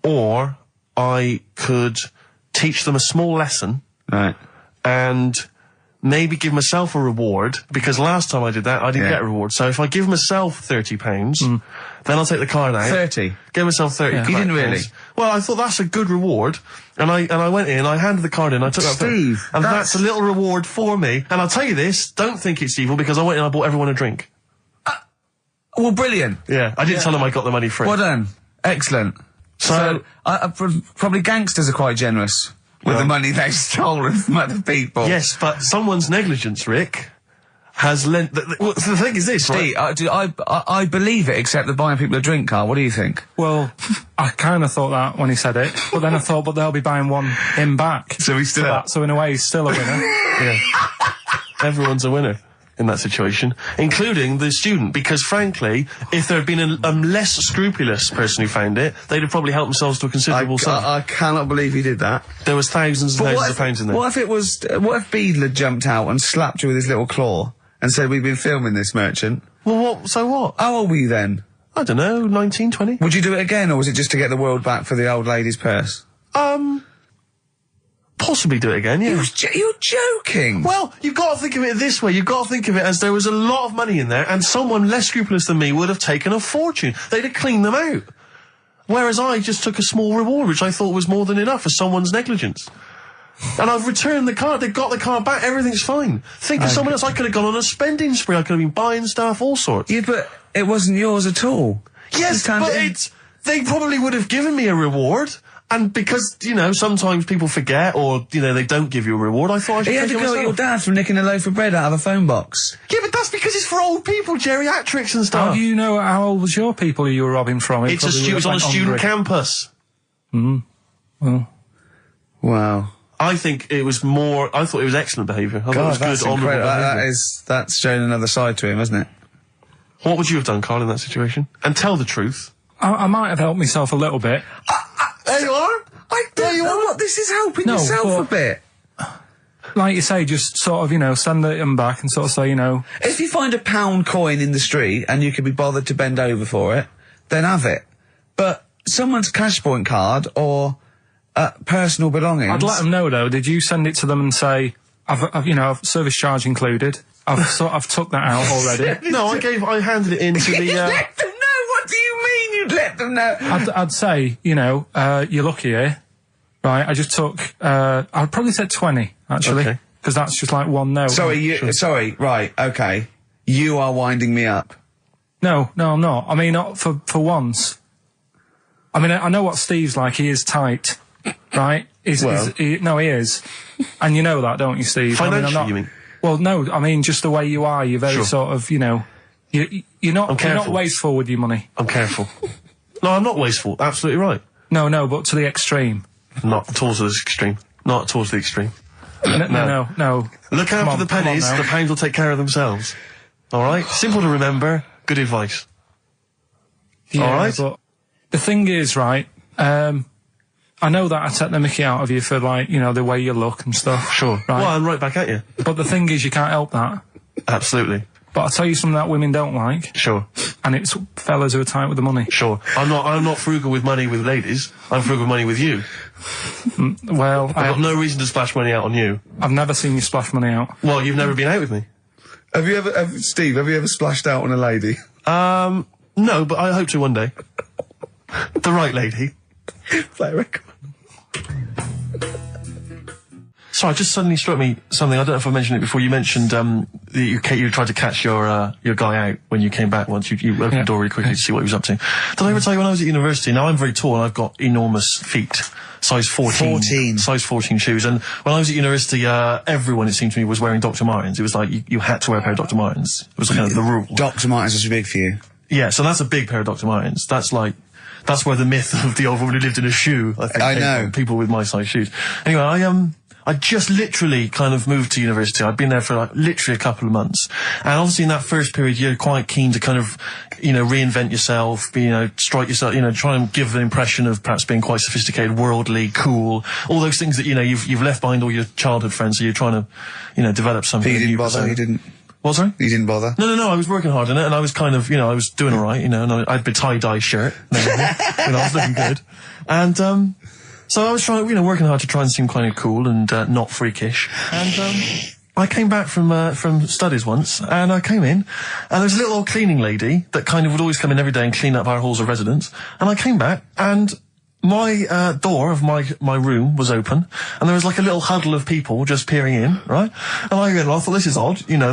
or I could teach them a small lesson. Right. And maybe give myself a reward, because last time I did that, I didn't get a reward. So if I give myself £30, then I'll take the card out. 30? Give myself 30. Yeah. You didn't really? Well, I thought that's a good reward. And I went in, I handed the card in, I took that Steve, and that's a little reward for me. And I'll tell you this, don't think it's evil, because I went in and I bought everyone a drink. Well, brilliant. Yeah, I didn't tell them I got the money free. Well done. Excellent. So probably gangsters are quite generous with the money they've stolen from other people. Yes, but someone's negligence, Rick, has lent... the thing is this, Steve, right? I believe it, except that buying people a drink, Carl. What do you think? Well, I kind of thought that when he said it, but then I thought, but they'll be buying him back. So he's still that. So in a way, he's still a winner. Yeah. Everyone's a winner in that situation, including the student, because frankly, if there had been a less scrupulous person who found it, they'd have probably helped themselves to a considerable sum. I cannot believe he did that. There was thousands and thousands of pounds in there. What if Beadle had jumped out and slapped you with his little claw and said, we've been filming this, merchant? Well, so what? How old were you then? I don't know, 19, 20. Would you do it again, or was it just to get the world back for the old lady's purse? Possibly do it again, yeah. You're joking! Well, you've got to think of it this way. You've got to think of it as there was a lot of money in there, and someone less scrupulous than me would have taken a fortune. They'd have cleaned them out. Whereas I just took a small reward, which I thought was more than enough for someone's negligence. And I've returned the card. They've got the card back. Everything's fine. Think of someone else. I could have gone on a spending spree. I could have been buying stuff, all sorts. Yeah, but it wasn't yours at all. Yes, but they probably would have given me a reward, And because, you know, sometimes people forget or, you know, they don't give you a reward, I thought I should He had take to it go at myself. your dad for nicking a loaf of bread out of a phone box. Yeah, but that's because it's for old people, geriatrics and stuff. How do you know how old was your people who you were robbing from? It's on a student campus. Well, Wow. I thought it was excellent behaviour. I thought it God, was that's good, honourable incredible. behaviour. That's showing another side to him, isn't it? What would you have done, Karl, in that situation? And tell the truth. I might have helped myself a little bit. There you are. I don't know what this is helping No, yourself but- a bit. Like you say, just sort of, you know, send them back and sort of say, you know, If you find a £1 coin in the street and you can be bothered to bend over for it, then have it. But someone's cash point card or personal belongings... I'd let them know though. Did you send it to them and say, I've service charge included. I've took that out already. No, I handed it in to the... You'd let them know? What do you mean you'd let them know? I'd say, you know, you're lucky here. Right, I just took, I'd probably said 20, actually. Okay. Because that's just like one note. Sorry, right, okay. You are winding me up. No, I'm not. I mean, not for once. I mean, I know what Steve's like. He is tight, right? He is. And you know that, don't you, Steve? Financially, you mean? Well, no, I mean, just the way you are. You're very sort of, you know, you're not wasteful with your money. I'm careful. No, I'm not wasteful. Absolutely right. No, but to the extreme. Not towards the extreme. Not towards the extreme. No. Look after the pennies, the pounds will take care of themselves. Alright? Simple to remember, good advice. Yeah, alright? But the thing is, right, I know that I take the mickey out of you for, like, you know, the way you look and stuff. Sure. Right? Well, I'm right back at you. But the thing is, you can't help that. Absolutely. But I'll tell you something that women don't like. Sure. And it's fellas who are tight with the money. Sure. I'm not frugal with money with ladies. I'm frugal with money with you. Well, I've got no reason to splash money out on you. I've never seen you splash money out. Well, you've never been out with me. Steve, have you ever splashed out on a lady? No, but I hope to one day. The right lady. Play a record. Sorry, just suddenly struck me something. I don't know if I mentioned it before. You mentioned that you tried to catch your guy out when you came back once. You opened the door really quickly to see what he was up to. Did I ever tell you when I was at university? Now, I'm very tall and I've got enormous feet. Size 14. Size 14 shoes. And when I was at university, everyone, it seemed to me, was wearing Dr. Martens. It was like you had to wear a pair of Dr. Martens. It was kind of the rule. Dr. Martens was big for you. Yeah, so that's a big pair of Dr. Martens. That's where the myth of the old woman who lived in a shoe, I think, came from. People with my size shoes. Anyway, I just literally kind of moved to university. I'd been there for like literally a couple of months. And obviously in that first period, you're quite keen to kind of, you know, reinvent yourself, strike yourself, you know, try and give an impression of perhaps being quite sophisticated, worldly, cool, all those things that, you know, you've left behind all your childhood friends, so you're trying to, you know, develop something. But you didn't new. bother, you didn't? What, sorry? You didn't bother? No, I was working hard on it, and I was kind of, you know, I was doing alright, you know, and I had a tie-dye shirt, and everything, you know, I was looking good. And, so I was trying, you know, working hard to try and seem kind of cool and not freakish. And I came back from studies once, and I came in, and there was a little old cleaning lady that kind of would always come in every day and clean up our halls of residence. And I came back, and my door of my room was open, and there was like a little huddle of people just peering in, right? And I thought, this is odd, you know,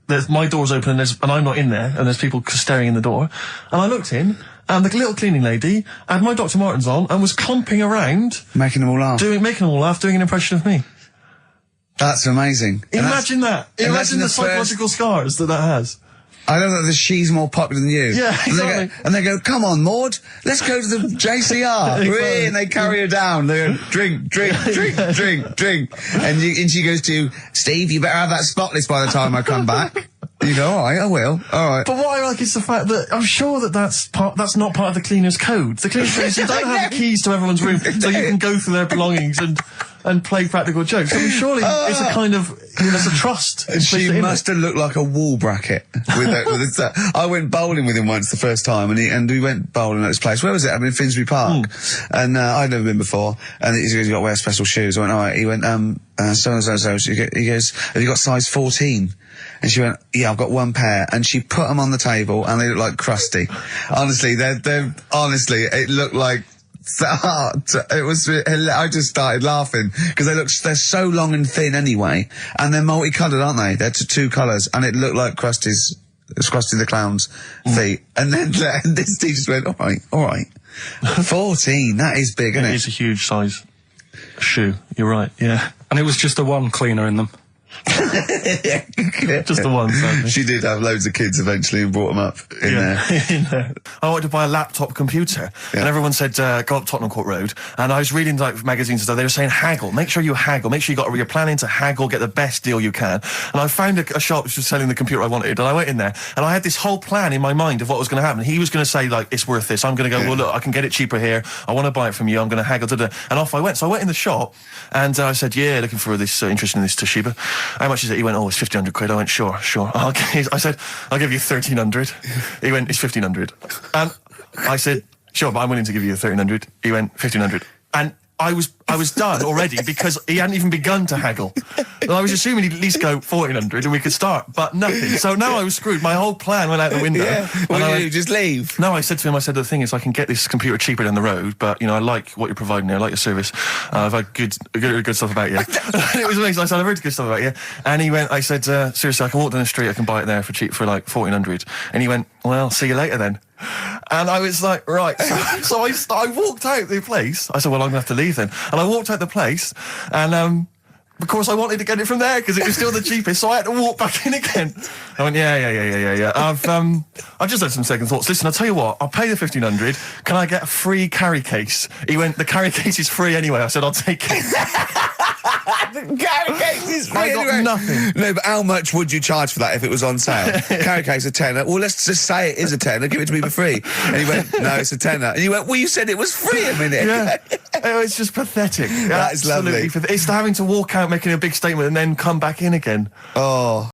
that my door's open and I'm not in there, and there's people staring in the door. And I looked in, and the little cleaning lady had my Dr. Martens on and was clomping around. Making them all laugh. Making them all laugh, doing an impression of me. That's amazing. Imagine that. Imagine the psychological scars that has. I don't know that she's more popular than you. Yeah, exactly. And they go, come on, Maud, let's go to the JCR. Exactly. And they carry her down. They go, drink. And she goes to, Steve, you better have that spotless by the time I come back. You go, all right, I will. All right. But what I like is the fact that I'm sure that's not part of the cleaner's code. The cleaner's code is you don't have the keys to everyone's room so you can go through their belongings and play practical jokes. I mean, surely it's a kind of, there's a trust. She must have looked like a wall bracket with I went bowling with him once the first time, and we went bowling at this place. Where was it? I mean, Finsbury Park. And I'd never been before. And he goes, you got to wear special shoes. I went, all right. He went, so and so. He goes, have you got size 14? And she went, yeah, I've got one pair. And she put them on the table, and they look like crusty. Honestly, honestly, it looked like, it was, I just started laughing, because they're so long and thin anyway, and they're multicoloured, aren't they? They're two colours, and it looked like Krusty the Clown's feet. And then this teacher just went, all right. 14, that is big, isn't It it? is a huge size shoe. You're right, yeah. And it was just the one cleaner in them. Just the one, sadly. She did have loads of kids eventually and brought them up in there. in there. I wanted to buy a laptop computer, and everyone said, go up Tottenham Court Road, and I was reading like magazines and stuff, they were saying haggle, make sure you haggle, make sure you're planning to haggle, get the best deal you can. And I found a shop which was selling the computer I wanted, and I went in there, and I had this whole plan in my mind of what was going to happen. He was going to say, like, it's worth this. I'm going to go, well, look, I can get it cheaper here. I want to buy it from you. I'm going to haggle, and off I went. So I went in the shop, and I said, yeah, looking for this, interested in this Toshiba. How much is it? He went, oh, it's 1,500 quid. I went, sure. Okay. I said, I'll give you 1,300. He went, it's 1,500. And I said, sure, but I'm willing to give you 1,300. He went, 1,500. And I was done already because he hadn't even begun to haggle. And I was assuming he'd at least go 1,400 and we could start, but nothing. So now I was screwed. My whole plan went out the window. Yeah. What did you do? Just leave? No, I said to him, the thing is I can get this computer cheaper down the road, but, I like what you're providing here. I like your service. I've had good stuff about you. It was amazing. I said, I've heard good stuff about you. And he went, I said, seriously, I can walk down the street, I can buy it there for cheap for like 1,400. And he went, well, see you later then. And I was like, right. So I walked out the place. I said, well, I'm going to have to leave then. And I walked out the place, and of course I wanted to get it from there because it was still the cheapest, so I had to walk back in again. I went, yeah. I've just had some second thoughts. Listen, I'll tell you what, I'll pay the 1,500. Can I get a free carry case? He went, the carry case is free anyway. I said, I'll take it. The carry case is free I got nothing. No, but how much would you charge for that if it was on sale? Carry case a tenner. Well, let's just say it is a tenner. Give it to me for free. And he went, no, it's a tenner. And you went, well, you said it was free a minute. Yeah. It's just pathetic. That is lovely. It's having to walk out making a big statement and then come back in again. Oh.